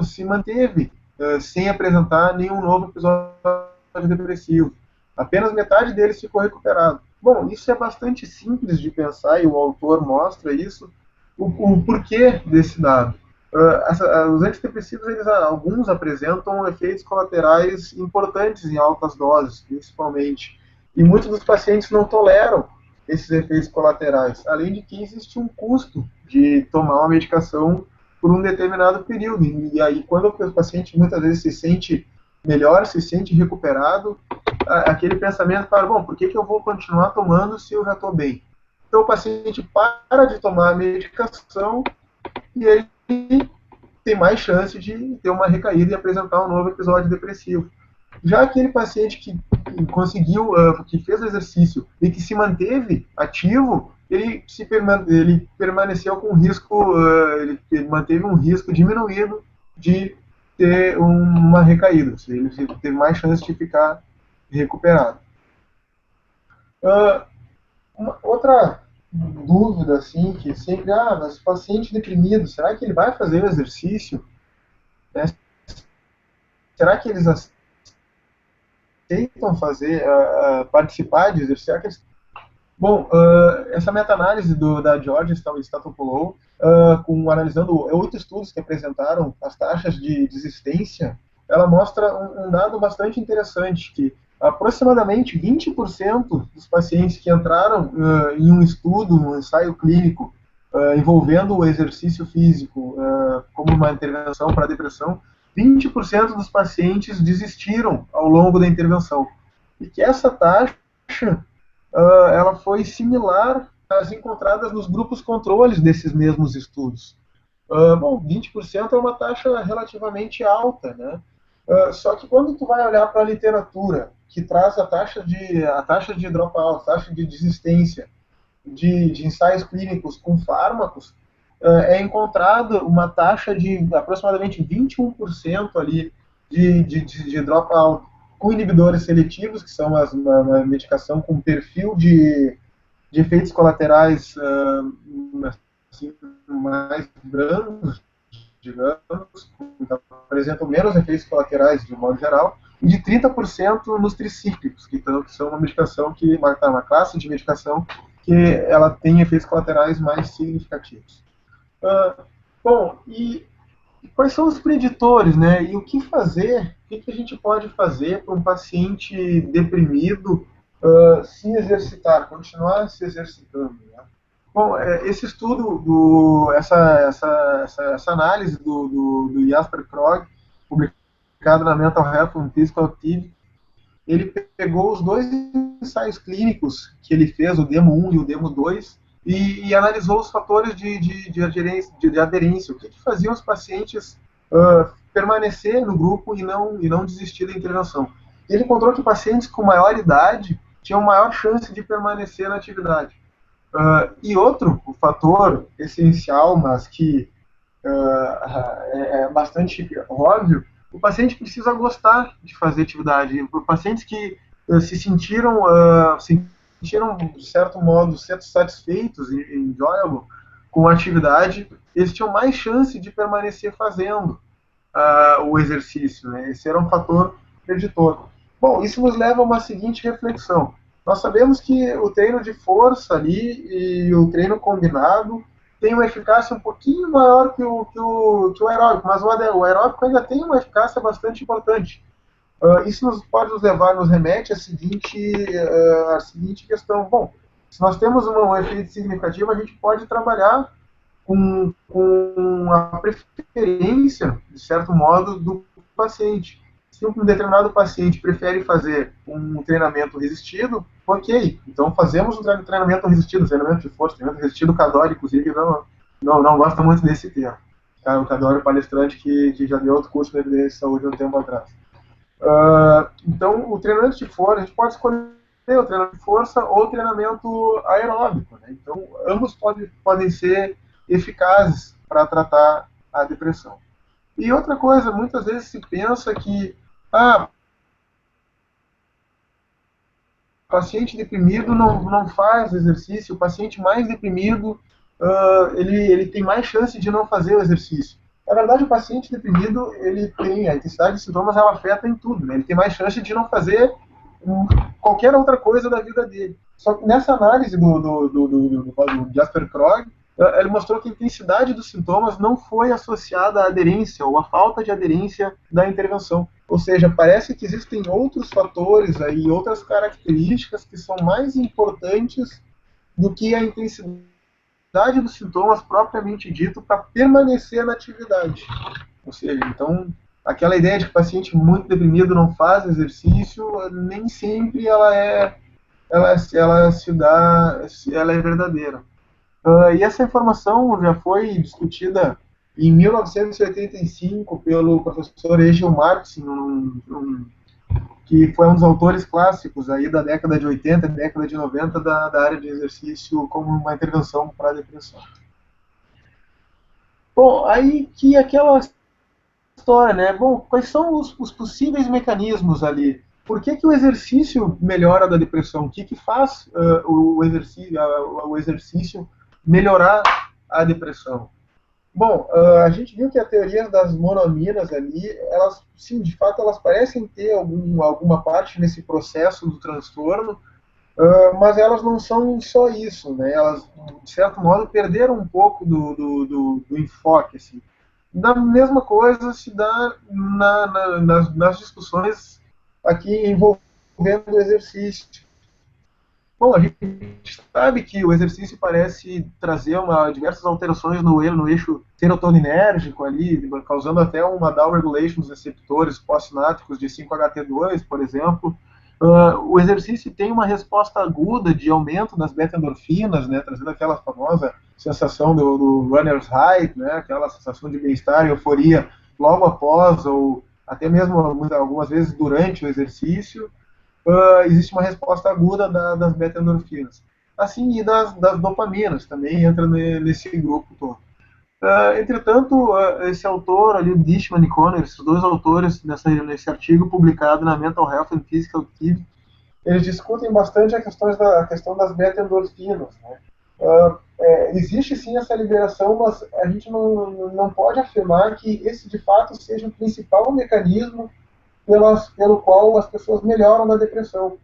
se manteve sem apresentar nenhum novo episódio depressivo. Apenas metade deles ficou recuperado. Bom, isso é bastante simples de pensar e o autor mostra isso, o porquê desse dado. Os antidepressivos, alguns apresentam efeitos colaterais importantes em altas doses, principalmente. E muitos dos pacientes não toleram esses efeitos colaterais, além de que existe um custo de tomar uma medicação por um determinado período. E aí, quando o paciente muitas vezes se sente melhor, se sente recuperado, aquele pensamento para, bom, por que eu vou continuar tomando se eu já estou bem? Então o paciente para de tomar a medicação e ele tem mais chance de ter uma recaída e apresentar um novo episódio depressivo. Já aquele paciente que conseguiu, que fez o exercício e que se manteve ativo, ele permaneceu com risco, ele manteve um risco diminuído de ter uma recaída, ou seja, ele teve mais chance de ficar recuperado. Uma outra dúvida, assim, que sempre, mas o paciente deprimido, será que ele vai fazer o exercício? Né? Será que eles aceitam fazer, participar de exercício? Bom, essa meta-análise da Georgia Statopoulos, analisando 8 estudos que apresentaram as taxas de desistência, ela mostra um dado bastante interessante, que aproximadamente 20% dos pacientes que entraram em um estudo, um ensaio clínico, envolvendo o exercício físico como uma intervenção para a depressão, 20% dos pacientes desistiram ao longo da intervenção. E que essa taxa ela foi similar às encontradas nos grupos controles desses mesmos estudos. Bom, 20% é uma taxa relativamente alta, né? Só que quando tu vai olhar para a literatura que traz a taxa de dropout, taxa de desistência de ensaios clínicos com fármacos, é encontrado uma taxa de aproximadamente 21% ali de dropout com inibidores seletivos, que são uma medicação com perfil de efeitos colaterais assim, mais brandos, digamos, então, apresentam menos efeitos colaterais de modo geral, e de 30% nos tricíclicos, que são uma medicação uma classe de medicação que ela tem efeitos colaterais mais significativos. Bom, e quais são os preditores, né? E o que fazer? O que a gente pode fazer para um paciente deprimido se exercitar, continuar se exercitando? Né? Bom, esse estudo, essa análise do Jasper Krog, publicado na Mental Health and Physical Activity, ele pegou os 2 ensaios clínicos que ele fez, o Demo 1 e o Demo 2, e analisou os fatores de aderência, o que faziam os pacientes permanecer no grupo e não desistir da intervenção. Ele encontrou que pacientes com maior idade tinham maior chance de permanecer na atividade. E outro, o fator essencial, mas que é bastante óbvio, o paciente precisa gostar de fazer atividade. Pacientes que se sentiram, de certo modo, satisfeitos e enjoyable com a atividade, eles tinham mais chance de permanecer fazendo o exercício. Né? Esse era um fator preditor. Bom, isso nos leva a uma seguinte reflexão. Nós sabemos que o treino de força ali e o treino combinado tem uma eficácia um pouquinho maior que o aeróbico, mas o aeróbico ainda tem uma eficácia bastante importante. Isso pode nos remete à seguinte questão. Bom, se nós temos um efeito significativo, a gente pode trabalhar com a preferência, de certo modo, do paciente. Se um determinado paciente prefere fazer um treinamento resistido, ok, então fazemos um treinamento resistido, treinamento de força, treinamento resistido. O Cadori, inclusive, não gosta muito desse termo. O Cadori é um palestrante que já deu outro curso de evidência de saúde há um tempo atrás. Então, o treinamento de força, a gente pode escolher o treinamento de força ou o treinamento aeróbico. Né? Então, ambos podem ser eficazes para tratar a depressão. E outra coisa, muitas vezes se pensa que o paciente deprimido não faz exercício, o paciente mais deprimido ele tem mais chance de não fazer o exercício. Na verdade, o paciente deprimido, ele tem a intensidade de sintomas, ela afeta em tudo, né? Ele tem mais chance de não fazer qualquer outra coisa da vida dele. Só que nessa análise do Jasper Krog, ele mostrou que a intensidade dos sintomas não foi associada à aderência ou à falta de aderência da intervenção. Ou seja, parece que existem outros fatores aí, outras características que são mais importantes do que a intensidade dos sintomas propriamente dito para permanecer na atividade. Ou seja, então, aquela ideia de que o paciente muito deprimido não faz exercício, nem sempre ela é verdadeira. E essa informação já foi discutida em 1985 pelo professor Egil Martin, que foi um dos autores clássicos aí da década de 80 e década de 90 da área de exercício como uma intervenção para a depressão. Bom, aí que aquela história, né? Bom, quais são os possíveis mecanismos ali? Por que o exercício melhora da depressão? O que faz o exercício melhorar a depressão? Bom, a gente viu que a teoria das monoaminas ali, elas, sim, de fato, elas parecem ter alguma parte nesse processo do transtorno, mas elas não são só isso, né? Elas, de certo modo, perderam um pouco do enfoque, assim. Da mesma coisa se dá nas discussões aqui envolvendo o exercício. Bom, a gente sabe que o exercício parece trazer diversas alterações no eixo serotoninérgico ali, causando até uma downregulation dos receptores pós-sinápticos de 5-HT2, por exemplo. O exercício tem uma resposta aguda de aumento das beta-endorfinas, né, trazendo aquela famosa sensação do runner's high, né, aquela sensação de bem-estar e euforia logo após, ou até mesmo algumas vezes durante o exercício. Existe uma resposta aguda das beta-endorfinas. Assim, e das dopaminas, também entra nesse grupo todo. Entretanto, esse autor, ali, o Dishman e Conner, esses dois autores, nesse artigo publicado na Mental Health and Physical Activity, eles discutem bastante a questão das beta-endorfinas. Né? Existe sim essa liberação, mas a gente não pode afirmar que esse de fato seja o principal mecanismo pelo qual as pessoas melhoram da depressão.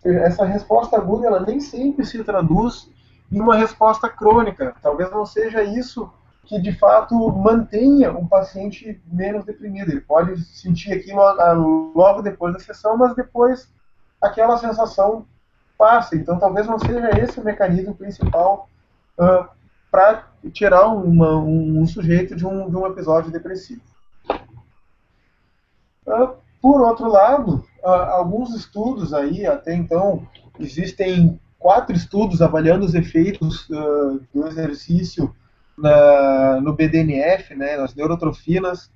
Essa resposta aguda, ela nem sempre se traduz em uma resposta crônica. Talvez não seja isso que de fato mantenha um paciente menos deprimido. Ele pode sentir aquilo logo depois da sessão, mas depois aquela sensação passa. Então talvez não seja esse o mecanismo principal para tirar um sujeito de um episódio depressivo. Por outro lado, alguns estudos aí, até então, existem 4 estudos avaliando os efeitos do exercício no BDNF, né, nas neurotrofinas,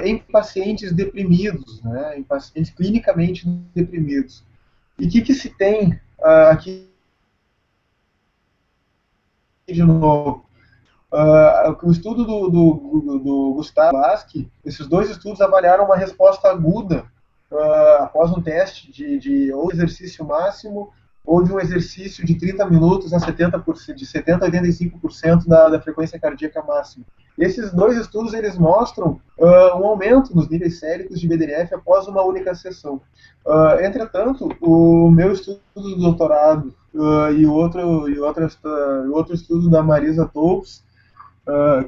em pacientes deprimidos, né, em pacientes clinicamente deprimidos. E o que se tem aqui de novo? O estudo do Gustavo Lasky, esses 2 estudos avaliaram uma resposta aguda após um teste de ou exercício máximo ou de um exercício de 30 minutos a 70%, de 70% a 85% da frequência cardíaca máxima. Esses 2 estudos eles mostram um aumento nos níveis séricos de BDNF após uma única sessão. Entretanto, o meu estudo do doutorado e o outro estudo da Marisa Topes,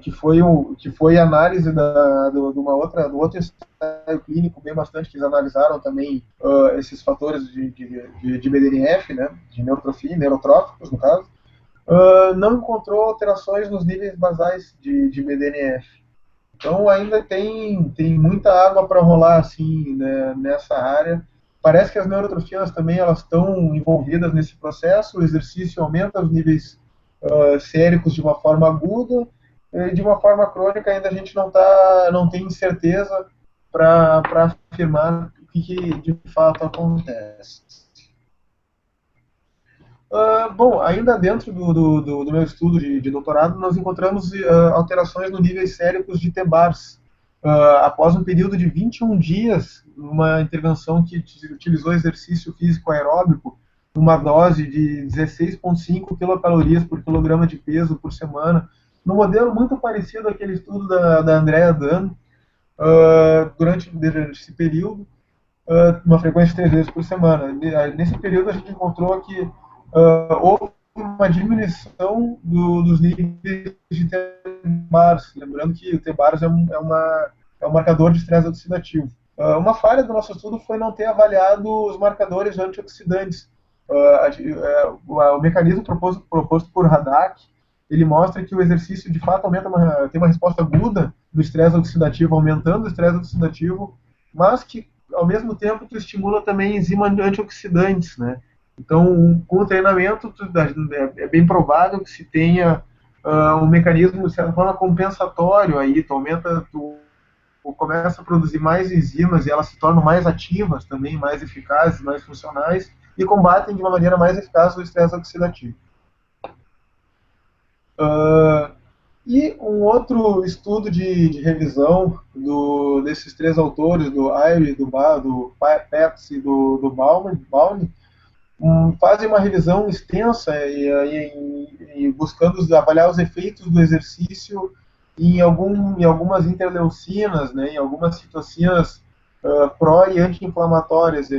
que foi análise do outro ensaio clínico bem bastante, que eles analisaram também esses fatores de BDNF, né, de neutrofia, neurotróficos no caso, não encontrou alterações nos níveis basais de BDNF. Então ainda tem muita água para rolar assim, né, nessa área. Parece que as neurotrofinas também elas estão envolvidas nesse processo, o exercício aumenta os níveis séricos de uma forma aguda, de uma forma crônica ainda a gente não tem certeza para afirmar o que de fato acontece. Bom, ainda dentro do meu estudo de doutorado, nós encontramos alterações no níveis séricos de TBARS, após um período de 21 dias, uma intervenção que utilizou exercício físico aeróbico, numa dose de 16,5 quilocalorias por quilograma de peso por semana, num modelo muito parecido àquele estudo da Andrea Dano, durante esse período, uma frequência de 3 vezes por semana. Nesse período a gente encontrou que houve uma diminuição dos níveis de TBARS, lembrando que o TBARS é um marcador de estresse oxidativo. Uma falha do nosso estudo foi não ter avaliado os marcadores antioxidantes. O mecanismo proposto por Haddock, ele mostra que o exercício de fato tem uma resposta aguda do estresse oxidativo, aumentando o estresse oxidativo, mas que ao mesmo tempo tu estimula também enzimas antioxidantes, né? Então, com o treinamento, é bem provável que se tenha um mecanismo, de certa forma, compensatório aí, tu começa a produzir mais enzimas e elas se tornam mais ativas também, mais eficazes, mais funcionais e combatem de uma maneira mais eficaz o estresse oxidativo. E um outro estudo de revisão desses três autores, do Ayre, do Pepsi e do Bauman, fazem uma revisão extensa e buscando avaliar os efeitos do exercício em algumas interleucinas, né, em algumas citocinas pró- e anti-inflamatórias.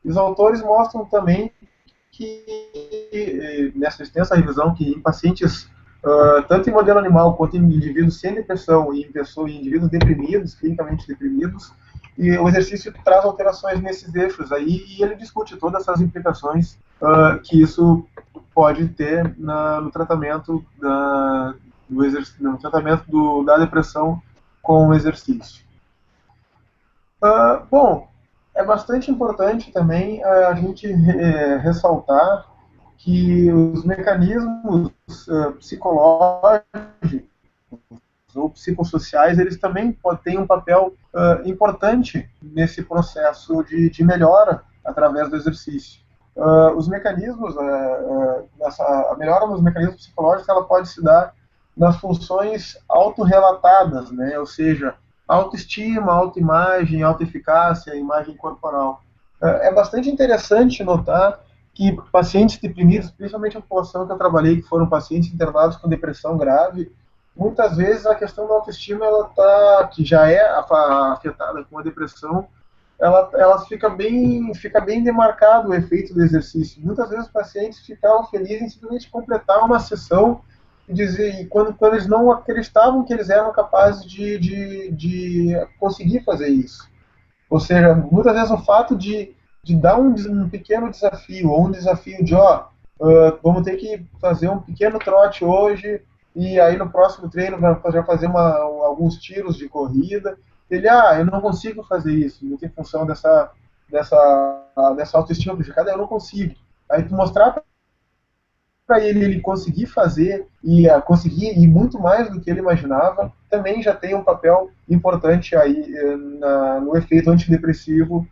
Os autores mostram também que, nessa extensa revisão, que em pacientes, tanto em modelo animal quanto em indivíduos sem depressão e em indivíduos deprimidos, clinicamente deprimidos, e o exercício traz alterações nesses eixos aí, e ele discute todas essas implicações que isso pode ter no tratamento da depressão com o exercício. Bom, é bastante importante também a gente ressaltar que os mecanismos psicológicos ou psicossociais, eles também têm um papel importante nesse processo de melhora através do exercício. Os mecanismos, a melhora nos mecanismos psicológicos, ela pode se dar nas funções autorrelatadas, né? Ou seja, autoestima, autoimagem, autoeficácia, imagem corporal. É bastante interessante notar que pacientes deprimidos, principalmente a população que eu trabalhei, que foram pacientes internados com depressão grave, muitas vezes a questão da autoestima, que já é afetada com a depressão, ela fica bem demarcado o efeito do exercício. Muitas vezes os pacientes ficavam felizes em simplesmente completar uma sessão e quando eles não acreditavam que eles eram capazes de conseguir fazer isso. Ou seja, muitas vezes o fato de dar um pequeno desafio, ou um desafio de, vamos ter que fazer um pequeno trote hoje, e aí no próximo treino já fazer alguns tiros de corrida. Eu não consigo fazer isso, muito em função dessa autoestima prejudicada, eu não consigo. Aí tu mostrar para ele conseguir fazer e conseguir ir muito mais do que ele imaginava, também já tem um papel importante aí no efeito antidepressivo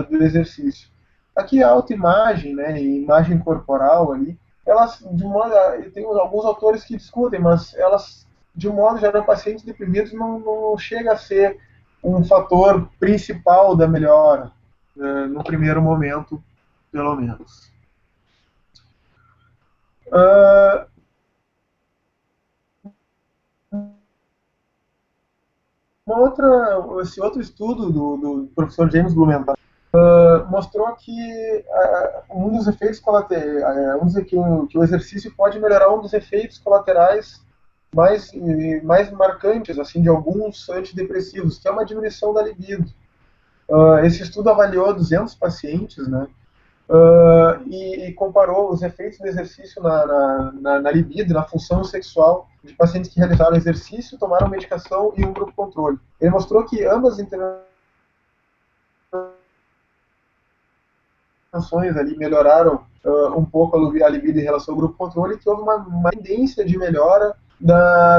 do exercício. Aqui a autoimagem, né, e imagem corporal ali, elas, tem alguns autores que discutem, mas elas, de um modo geral, pacientes deprimidos não chega a ser um fator principal da melhora, no primeiro momento, pelo menos. Esse outro estudo do professor James Blumenthal mostrou que um dos efeitos colaterais, que o exercício pode melhorar um dos efeitos colaterais mais marcantes assim de alguns antidepressivos, que é uma diminuição da libido. Esse estudo avaliou 200 pacientes, né, e comparou os efeitos do exercício na libido, na função sexual de pacientes que realizaram exercício, tomaram medicação e um grupo controle. Ele mostrou que ambas intervenções ali melhoraram um pouco a libido em relação ao grupo controle, e que houve uma tendência de melhora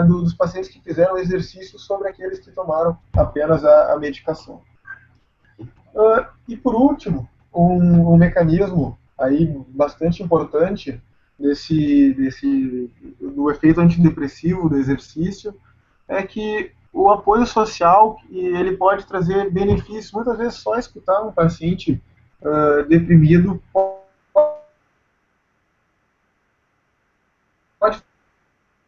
dos pacientes que fizeram exercício sobre aqueles que tomaram apenas a medicação. E por último, um mecanismo aí bastante importante do efeito antidepressivo do exercício é que o apoio social, ele pode trazer benefícios. Muitas vezes só escutar um paciente deprimido pode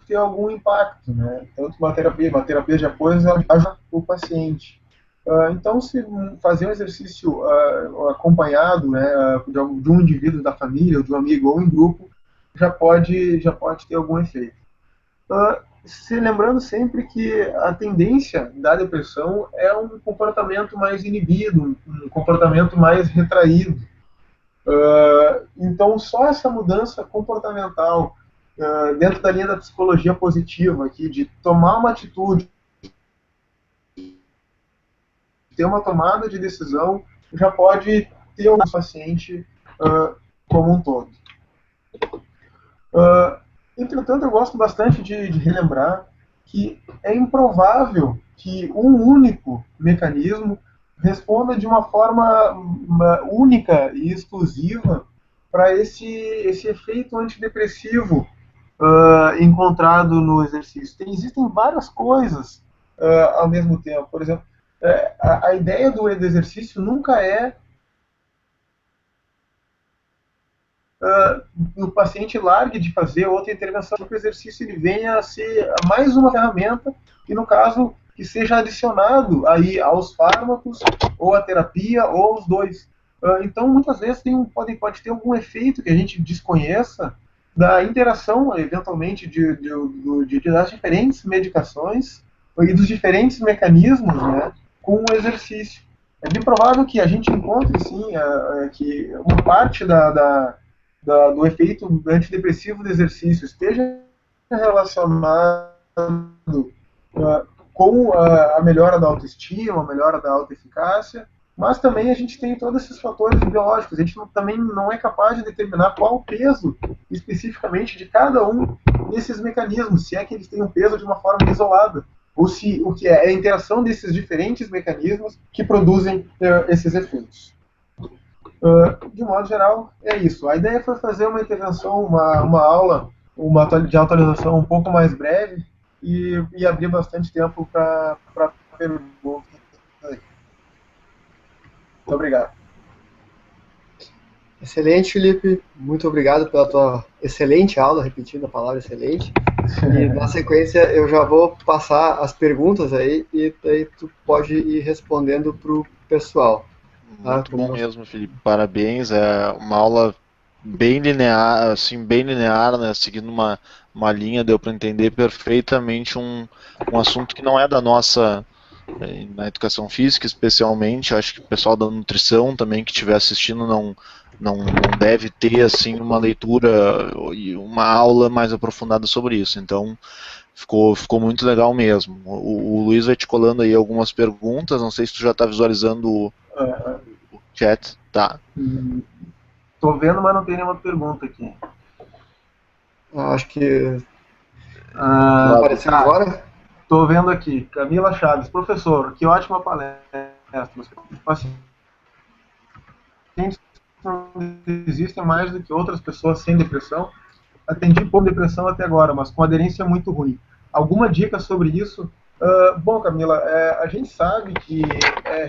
ter algum impacto, né? Tanto uma terapia de apoio ajuda o paciente. Então, se fazer um exercício acompanhado, né, de um indivíduo da família, ou de um amigo, ou em grupo, já pode ter algum efeito. Se lembrando sempre que a tendência da depressão é um comportamento mais inibido, um comportamento mais retraído. Então, só essa mudança comportamental, dentro da linha da psicologia positiva, aqui, de tomar uma atitude, ter uma tomada de decisão, já pode ter um paciente como um todo. Entretanto, eu gosto bastante de relembrar que é improvável que um único mecanismo responda de uma forma única e exclusiva para esse efeito antidepressivo encontrado no exercício. Existem várias coisas ao mesmo tempo. Por exemplo, a ideia do exercício nunca é o paciente largue de fazer outra intervenção, que o exercício ele venha a ser mais uma ferramenta, e no caso, que seja adicionado aí aos fármacos, ou à terapia, ou aos dois. Então, muitas vezes pode ter algum efeito que a gente desconheça da interação, eventualmente, das diferentes medicações e dos diferentes mecanismos, né, com o exercício. É bem provável que a gente encontre, sim, que uma parte do efeito antidepressivo do exercício esteja relacionado com a melhora da autoestima, a melhora da autoeficácia, mas também a gente tem todos esses fatores biológicos. A gente também não é capaz de determinar qual o peso especificamente de cada um desses mecanismos, se é que eles têm um peso de uma forma isolada, ou se o que é a interação desses diferentes mecanismos que produzem esses efeitos. De modo geral, é isso. A ideia foi fazer uma intervenção, uma aula, de atualização um pouco mais breve e abrir bastante tempo para perguntas. Muito obrigado. Excelente, Felipe. Muito obrigado pela tua excelente aula, repetindo a palavra excelente. E na sequência eu já vou passar as perguntas aí e daí tu pode ir respondendo para o pessoal. Muito bom mesmo, Felipe. Parabéns. É uma aula bem linear, assim, né? Seguindo uma linha, deu para entender perfeitamente um assunto que não é da nossa, na educação física especialmente. Acho que o pessoal da nutrição também que estiver assistindo não deve ter assim uma leitura e uma aula mais aprofundada sobre isso. Então ficou muito legal mesmo. O Luiz vai te colando aí algumas perguntas. Não sei se tu já está visualizando o chat. Tá. Estou vendo, mas não tem nenhuma pergunta aqui. Acho que apareceu agora. Estou vendo aqui. Camila Chaves. Professor, que ótima palestra. Pacientes existem mais do que outras pessoas sem depressão. Atendi por depressão até agora, mas com aderência muito ruim. Alguma dica sobre isso? Bom, Camila, a gente sabe que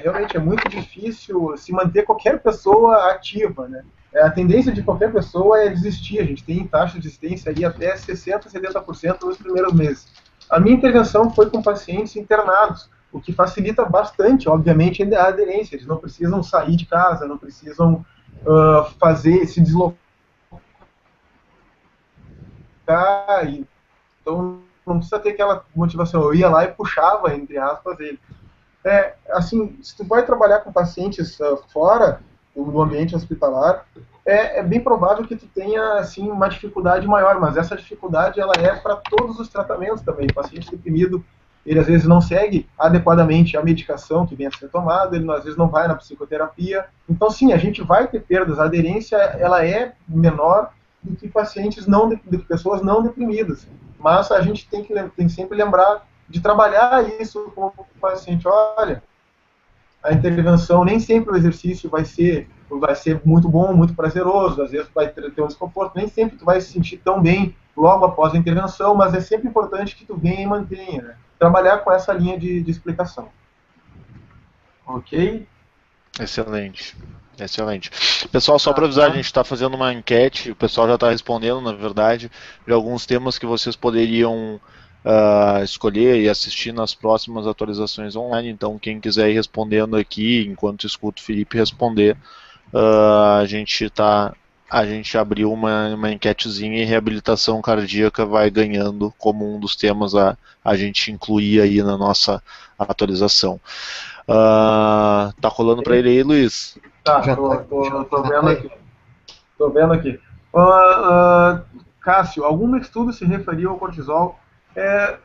realmente é muito difícil se manter qualquer pessoa ativa, né? A tendência de qualquer pessoa é desistir. A gente tem taxa de desistência aí até 60%, 70% nos primeiros meses. A minha intervenção foi com pacientes internados, o que facilita bastante, obviamente, a aderência. Eles não precisam sair de casa, não precisam se deslocar. Então, não precisa ter aquela motivação. Eu ia lá e puxava, entre aspas, ele. Assim, se tu vai trabalhar com pacientes fora do ambiente hospitalar, é bem provável que tu tenha, assim, uma dificuldade maior, mas essa dificuldade, ela é para todos os tratamentos também. O paciente deprimido, ele às vezes não segue adequadamente a medicação que vem a ser tomada, ele às vezes não vai na psicoterapia. Então, sim, a gente vai ter perdas. A aderência, ela é menor do que pacientes pessoas não deprimidas. Mas a gente tem que sempre lembrar de trabalhar isso com o paciente. Olha, a intervenção, nem sempre o exercício vai ser muito bom, muito prazeroso, às vezes vai ter um desconforto, nem sempre tu vai se sentir tão bem logo após a intervenção, mas é sempre importante que tu venha e mantenha, né? Trabalhar com essa linha de explicação. Ok? Excelente. Excelente. Pessoal, só para avisar, a gente está fazendo uma enquete, o pessoal já está respondendo, na verdade, de alguns temas que vocês poderiam escolher e assistir nas próximas atualizações online. Então, quem quiser ir respondendo aqui, enquanto escuta o Felipe responder, a gente abriu uma enquetezinha e reabilitação cardíaca vai ganhando como um dos temas a gente incluir aí na nossa atualização. Tá rolando para ele aí, Luiz? Tá, tô vendo aqui. Tô vendo aqui. Cássio, algum estudo se referia ao cortisol?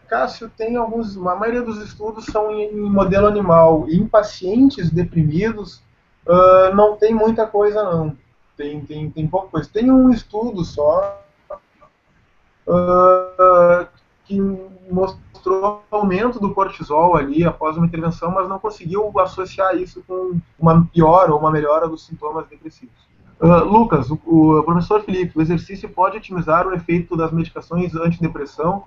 Cássio, tem alguns, a maioria dos estudos são em modelo animal. Em pacientes deprimidos, não tem muita coisa, não. Tem pouca coisa. Tem um estudo só que mostrou aumento do cortisol ali após uma intervenção, mas não conseguiu associar isso com uma piora ou uma melhora dos sintomas depressivos. Lucas, o professor Felipe, o exercício pode otimizar o efeito das medicações antidepressão?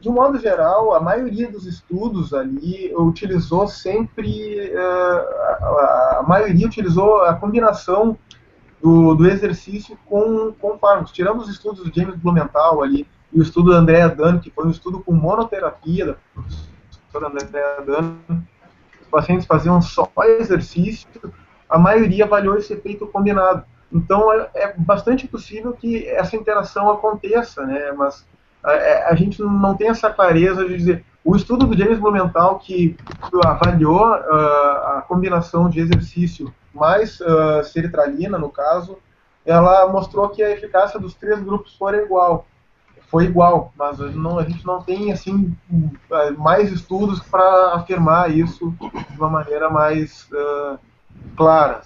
De um modo geral, a maioria dos estudos ali utilizou sempre, a maioria utilizou a combinação do exercício com fármacos. Tirando os estudos do James Blumenthal ali, e o estudo da Andrea Dunn, que foi um estudo com monoterapia da professora Andrea Dunn, os pacientes faziam só exercício, a maioria avaliou esse efeito combinado. Então é bastante possível que essa interação aconteça, né? Mas a gente não tem essa clareza de dizer. O estudo do James Blumenthal, que avaliou a combinação de exercício mais sertralina, no caso, ela mostrou que a eficácia dos 3 grupos foi igual, mas a gente não tem assim mais estudos para afirmar isso de uma maneira mais clara.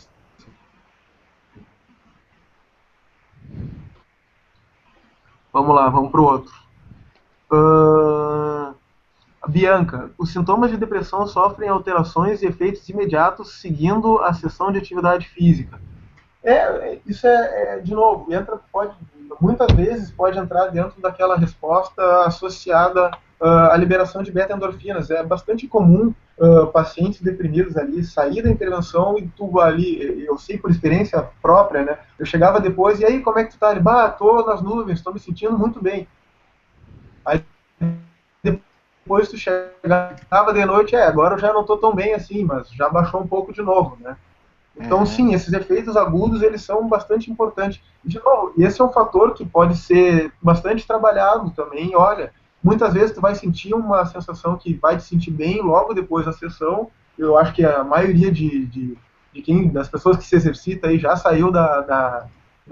Vamos lá, vamos para o outro. Bianca, os sintomas de depressão sofrem alterações e efeitos imediatos seguindo a sessão de atividade física. Isso de novo, muitas vezes pode entrar dentro daquela resposta associada à liberação de beta-endorfinas. É bastante comum pacientes deprimidos ali sair da intervenção e tu ali, eu sei por experiência própria, né? Eu chegava depois, e aí, como é que tu tá? Ele, tô nas nuvens, estou me sentindo muito bem. Aí depois tu chegava de noite, agora eu já não estou tão bem assim, mas já baixou um pouco de novo, né? Então, sim, esses efeitos agudos, eles são bastante importantes. De novo, esse é um fator que pode ser bastante trabalhado também. Olha, muitas vezes tu vai sentir uma sensação que vai te sentir bem logo depois da sessão. Eu acho que a maioria das pessoas que se exercita aí já saiu da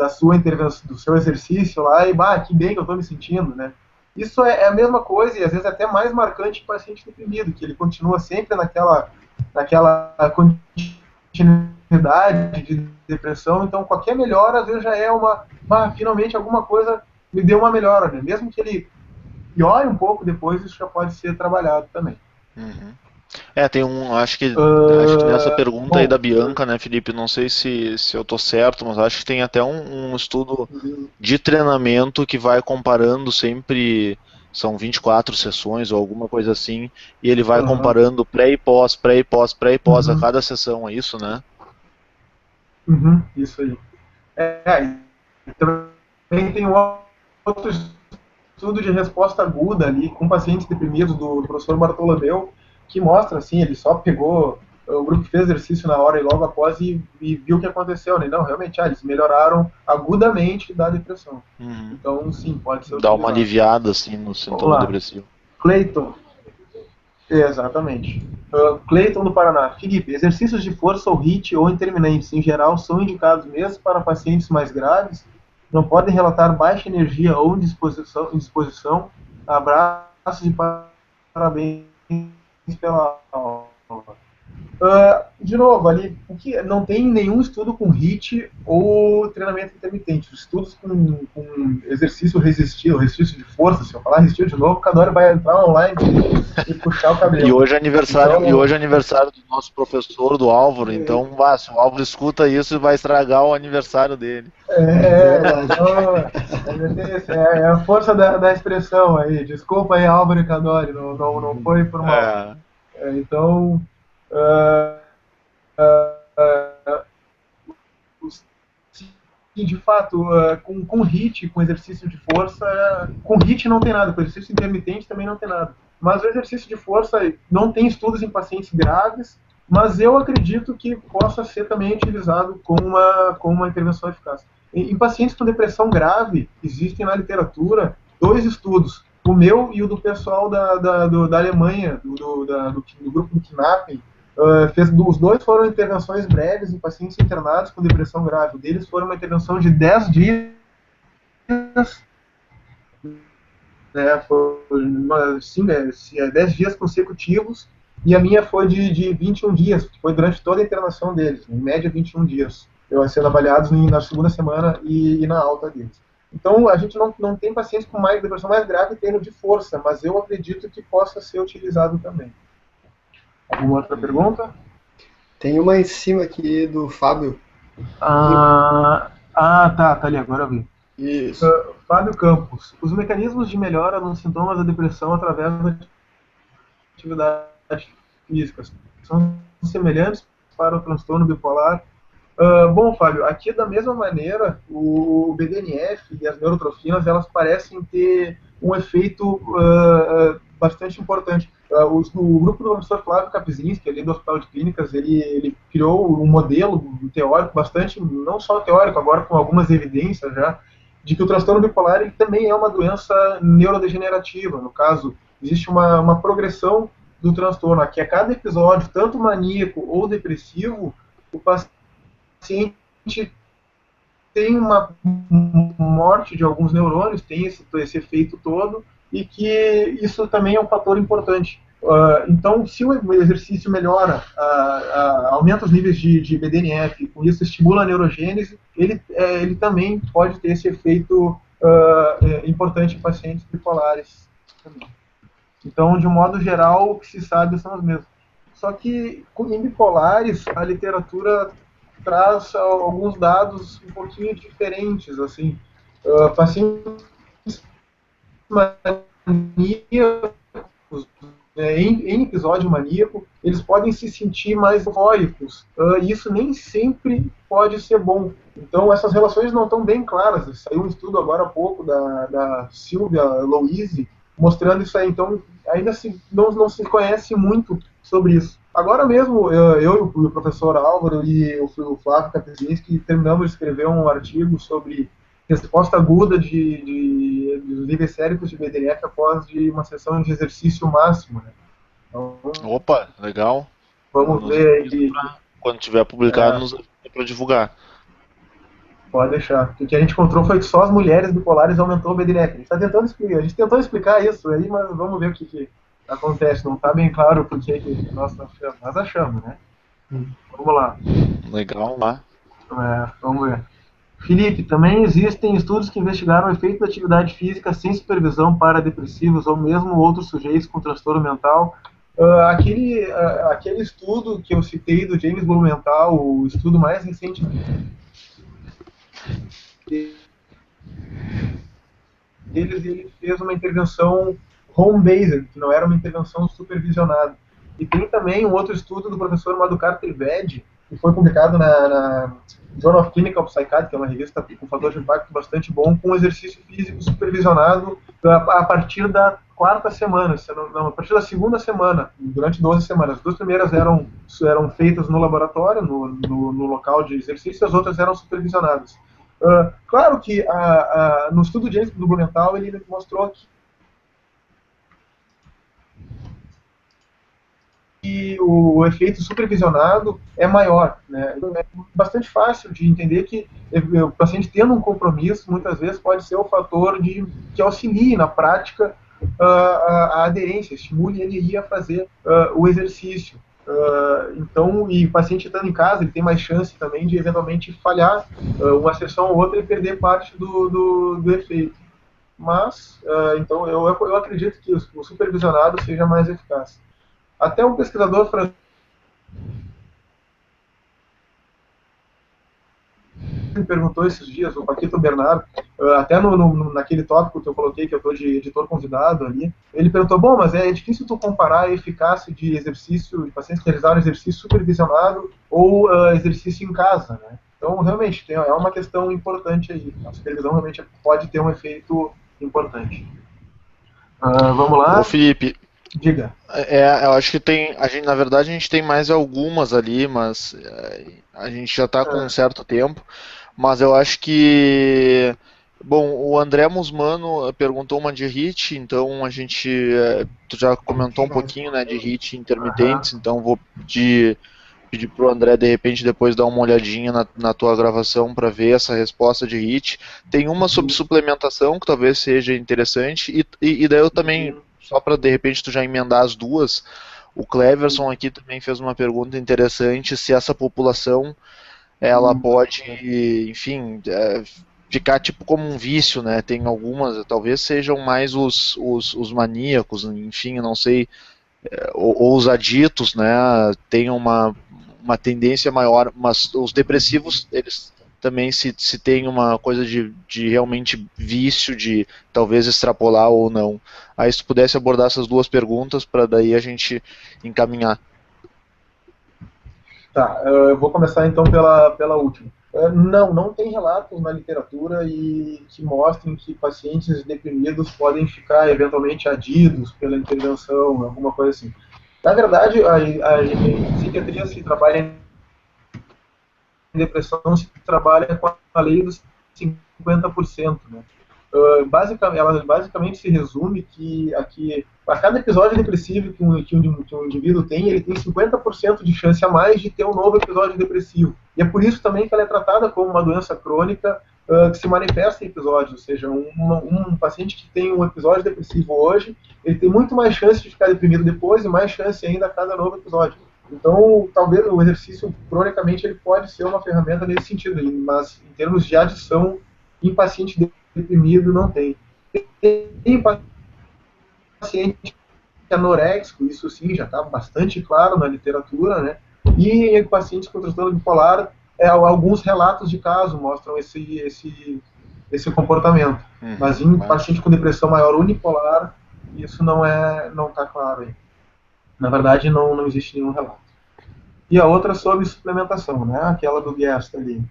sua intervenção, do seu exercício lá e, que bem que eu estou me sentindo, né? Isso é a mesma coisa e às vezes até mais marcante que o paciente deprimido, que ele continua sempre naquela continuidade de depressão. Então qualquer melhora às vezes já é finalmente alguma coisa me deu uma melhora, né? Mesmo que ele piore um pouco depois, isso já pode ser trabalhado também. Acho que nessa pergunta aí da Bianca, né, Felipe, não sei se eu tô certo, mas acho que tem até um estudo de treinamento que vai comparando sempre, são 24 sessões ou alguma coisa assim, e ele vai comparando pré e pós, pré e pós, pré e pós a cada sessão, é isso, né? Isso aí. Também tem outro estudo de resposta aguda ali com pacientes deprimidos do professor Bartolomeu, que mostra, assim, ele só pegou o grupo que fez exercício na hora e logo após e viu o que aconteceu, né? Não, realmente, eles melhoraram agudamente da depressão. Então, sim, pode ser dá uma aliviada, assim, no sintoma depressivo. Cleiton. Exatamente. Cleiton do Paraná. Felipe, exercícios de força ou HIIT ou intermitentes, em geral, são indicados mesmo para pacientes mais graves? Não podem relatar baixa energia ou indisposição? Abraços e parabéns pela aula. De novo, ali, não tem nenhum estudo com HIIT ou treinamento intermitente. Os estudos com exercício resistido, exercício de força, se eu falar resistido de novo, cada hora vai entrar online e puxar o cabelo. E hoje é aniversário do nosso professor, do Álvaro, então se o Álvaro escuta isso, vai estragar o aniversário dele. É a força da expressão aí. Desculpa aí, Álvaro e Cadori, não foi por mal. Então, de fato, com HIIT, com exercício de força, com HIIT não tem nada, com exercício intermitente também não tem nada. Mas o exercício de força não tem estudos em pacientes graves, mas eu acredito que possa ser também utilizado como uma intervenção eficaz. Em pacientes com depressão grave, existem na literatura 2 estudos, o meu e o do pessoal da Alemanha, do grupo do Knappen. Os 2 foram intervenções breves em pacientes internados com depressão grave. O deles foram uma intervenção de 10 dias, né, foi 10 dias consecutivos, e a minha foi de 21 dias, que foi durante toda a internação deles, em média 21 dias, sendo avaliados na segunda semana e na alta deles. Então, a gente não tem pacientes com depressão mais grave tendo de força, mas eu acredito que possa ser utilizado também. Alguma outra pergunta? Tem uma em cima aqui do Fábio. Tá ali, agora eu vi. Isso. Fábio Campos. Os mecanismos de melhora nos sintomas da depressão através da atividade física são semelhantes para o transtorno bipolar? Bom, Fábio, aqui da mesma maneira, o BDNF e as neurotrofinas, elas parecem ter um efeito bastante importante. O grupo do professor Flávio Kapczynski, ali do Hospital de Clínicas, ele criou um modelo teórico bastante, não só teórico, agora com algumas evidências já, de que o transtorno bipolar ele também é uma doença neurodegenerativa. No caso, existe uma progressão do transtorno, que a cada episódio, tanto maníaco ou depressivo, o paciente tem uma morte de alguns neurônios, tem esse efeito todo, e que isso também é um fator importante. Então, se o exercício melhora, aumenta os níveis de BDNF, com isso estimula a neurogênese, ele também pode ter esse efeito importante em pacientes bipolares também. Então, de um modo geral, o que se sabe são os mesmos. Só que em bipolares, a literatura traz alguns dados um pouquinho diferentes, assim. Pacientes maníacos, em episódio maníaco, eles podem se sentir mais eufóricos, e isso nem sempre pode ser bom. Então, essas relações não estão bem claras. Saiu um estudo agora há pouco da Silvia Louise, mostrando isso aí. Então, ainda não se conhece muito sobre isso. Agora mesmo, eu e o professor Álvaro e o Flávio Kapczynski terminamos de escrever um artigo sobre resposta aguda de níveis séricos de BDNF após uma sessão de exercício máximo, né? Então, opa, legal. Vamos ver aí. Quando tiver publicado, nos para divulgar. Pode deixar. O que a gente encontrou foi que só as mulheres bipolares aumentou o BDNF. A gente tentou explicar isso aí, mas vamos ver o que acontece. Não está bem claro por que nós achamos, mas achamos, né? Vamos lá. Legal, lá. Vamos ver. Felipe, também existem estudos que investigaram o efeito da atividade física sem supervisão para depressivos ou mesmo outros sujeitos com transtorno mental. Aquele estudo que eu citei do James Blumenthal, o estudo mais recente ele fez uma intervenção home-based, que não era uma intervenção supervisionada. E tem também um outro estudo do professor Madhukar Trivedi, que foi publicado na Journal of Clinical Psychiatry, que é uma revista com fator de impacto bastante bom, com exercício físico supervisionado a partir da quarta semana, a partir da segunda semana, durante 12 semanas. As 2 primeiras eram feitas no laboratório, no local de exercício, as outras eram supervisionadas. Claro que no estudo de James Blumenthal ele mostrou que o efeito supervisionado é maior, né? É bastante fácil de entender que o paciente tendo um compromisso, muitas vezes pode ser o fator que auxilie na prática a aderência, estimule ele a fazer o exercício. Então, e o paciente estando em casa, ele tem mais chance também de eventualmente falhar uma sessão ou outra e perder parte do efeito. Mas, então, eu acredito que o supervisionado seja mais eficaz. Até um pesquisador francês me perguntou esses dias, o Paquito Bernard, até naquele tópico que eu coloquei, que eu estou de editor convidado ali, ele perguntou, bom, mas é difícil tu comparar a eficácia de exercício, de pacientes que realizaram exercício supervisionado ou exercício em casa, né? Então, realmente, é uma questão importante aí. A supervisão realmente pode ter um efeito importante. Vamos Ô lá, Felipe, diga. eu acho que na verdade a gente tem mais algumas ali, mas a gente já está com um certo tempo, mas eu acho que, bom, o André Musmano perguntou uma de hit, então tu já comentou um pouquinho, né, de hit intermitentes, então vou pedir pro André de repente depois dar uma olhadinha na tua gravação para ver essa resposta de hit. Tem uma sobre suplementação que talvez seja interessante e daí eu também, só para de repente tu já emendar as duas, o Cleverson aqui também fez uma pergunta interessante, se essa população ela pode, enfim, ficar tipo como um vício, né? Tem algumas, talvez sejam mais os maníacos, enfim, eu não sei, ou os aditos, né, têm uma tendência maior, mas os depressivos, eles também se tem uma coisa de realmente vício, de talvez extrapolar ou não. Aí se tu pudesse abordar essas duas perguntas, para daí a gente encaminhar. Tá, eu vou começar então pela última. Não tem relatos na literatura que mostrem que pacientes deprimidos podem ficar eventualmente adidos pela intervenção, alguma coisa assim. Na verdade, a psiquiatria se trabalha em depressão, se trabalha com a lei dos 50%, né? Ela basicamente se resume que a cada episódio depressivo que um indivíduo tem, ele tem 50% de chance a mais de ter um novo episódio depressivo. E é por isso também que ela é tratada como uma doença crônica que se manifesta em episódios. Ou seja, um paciente que tem um episódio depressivo hoje, ele tem muito mais chance de ficar deprimido depois e mais chance ainda a cada novo episódio. Então, talvez o exercício, cronicamente, ele pode ser uma ferramenta nesse sentido, mas em termos de adição em paciente deprimido, não tem. Tem paciente anoréxico, isso sim, já está bastante claro na literatura, né? E em pacientes com transtorno bipolar, alguns relatos de caso mostram esse comportamento. Mas em paciente com depressão maior unipolar, isso não está claro aí. Na verdade, não existe nenhum relato. E a outra sobre suplementação, né? Aquela do Guest ali.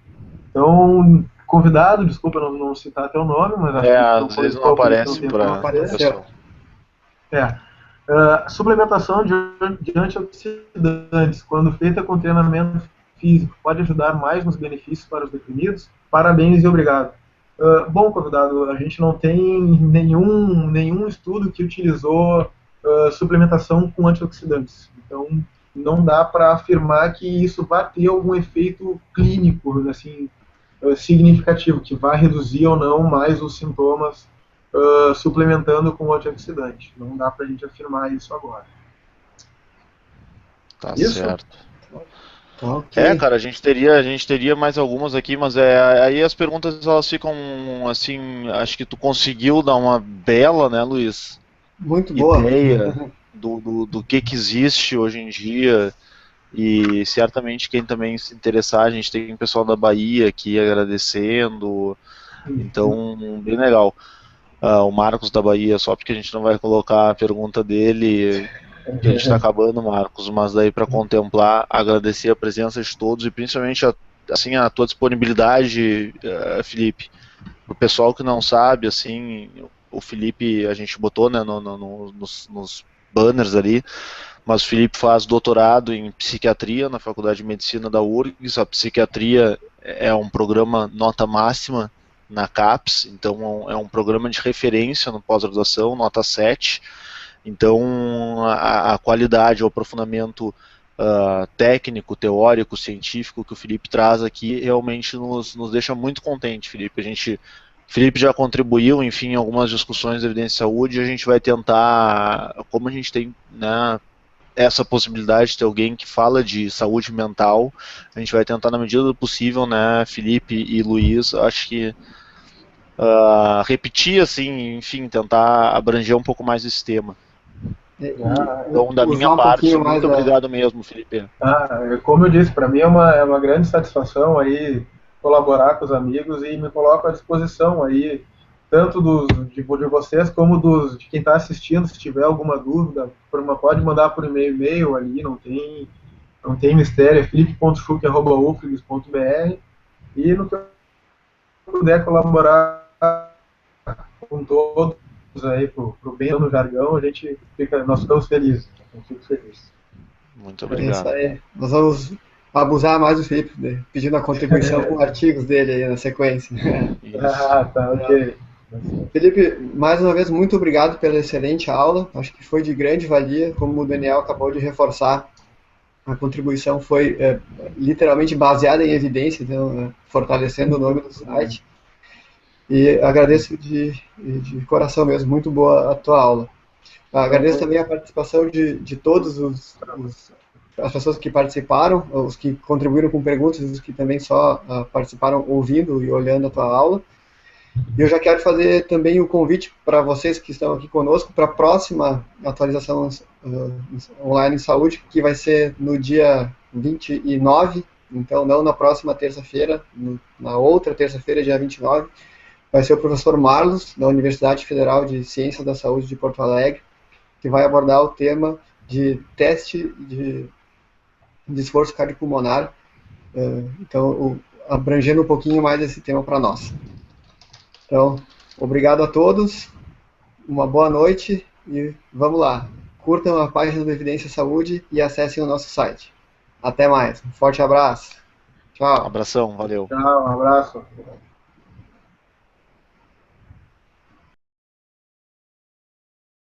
Então, convidado, desculpa não citar teu nome, mas acho que Às vezes não aparece para pessoal. Suplementação de antioxidantes, quando feita com treinamento físico, pode ajudar mais nos benefícios para os deprimidos? Parabéns e obrigado. Bom, convidado, a gente não tem nenhum estudo que utilizou suplementação com antioxidantes. Então, não dá para afirmar que isso vai ter algum efeito clínico assim, significativo, que vai reduzir ou não mais os sintomas suplementando com antioxidante. Não dá para a gente afirmar isso agora. Tá isso? Certo. Okay. Cara, a gente teria mais algumas aqui, mas aí as perguntas elas ficam assim, acho que tu conseguiu dar uma bela, né, Luiz? Muito boa. Ideia do que existe hoje em dia, e certamente quem também se interessar, a gente tem um pessoal da Bahia aqui agradecendo, então bem legal. O Marcos da Bahia, só porque a gente não vai colocar a pergunta dele, a gente está acabando, Marcos, mas daí para contemplar, agradecer a presença de todos e principalmente a tua disponibilidade, Felipe. Para o pessoal que não sabe, assim, o Felipe, a gente botou, né, nos banners ali, mas o Felipe faz doutorado em psiquiatria na Faculdade de Medicina da URGS. A psiquiatria é um programa nota máxima na CAPES, então é um programa de referência no pós-graduação, nota 7. Então a qualidade, o aprofundamento técnico, teórico, científico que o Felipe traz aqui realmente nos deixa muito contente, Felipe. Felipe já contribuiu, enfim, em algumas discussões de evidência de saúde, e a gente vai tentar, como a gente tem, né, essa possibilidade de ter alguém que fala de saúde mental, a gente vai tentar na medida do possível, né, Felipe e Luiz, acho que repetir, assim, enfim, tentar abranger um pouco mais esse tema. Então, da minha parte, muito obrigado mesmo, Felipe. Como eu disse, para mim é uma grande satisfação aí colaborar com os amigos e me coloco à disposição aí, tanto de vocês como de quem está assistindo. Se tiver alguma dúvida, pode mandar por e-mail ali, não tem mistério, é felipe.chuc@ufrigs.br. E no que eu puder colaborar com todos aí pro bem no jargão, nós ficamos felizes. Eu fico feliz. Muito É isso obrigado. aí. Nós vamos abusar mais do Felipe, né, pedindo a contribuição com artigos dele aí na sequência. Isso. Tá, ok. Felipe, mais uma vez, muito obrigado pela excelente aula. Acho que foi de grande valia, como o Daniel acabou de reforçar. A contribuição foi literalmente baseada em evidência, então, fortalecendo o nome do site. E agradeço de coração mesmo, muito boa a tua aula. Agradeço também a participação de todos as pessoas que participaram, os que contribuíram com perguntas, os que também só participaram ouvindo e olhando a tua aula. E eu já quero fazer também o convite para vocês que estão aqui conosco para a próxima atualização online em saúde, que vai ser no dia 29, então não na próxima terça-feira, na outra terça-feira, dia 29, vai ser o professor Marlos, da Universidade Federal de Ciências da Saúde de Porto Alegre, que vai abordar o tema de teste de esforço cardiopulmonar, então abrangendo um pouquinho mais esse tema para nós. Então, obrigado a todos, uma boa noite e vamos lá. Curtam a página do Evidência Saúde e acessem o nosso site. Até mais, um forte abraço. Tchau. Abração, valeu. Tchau, um abraço.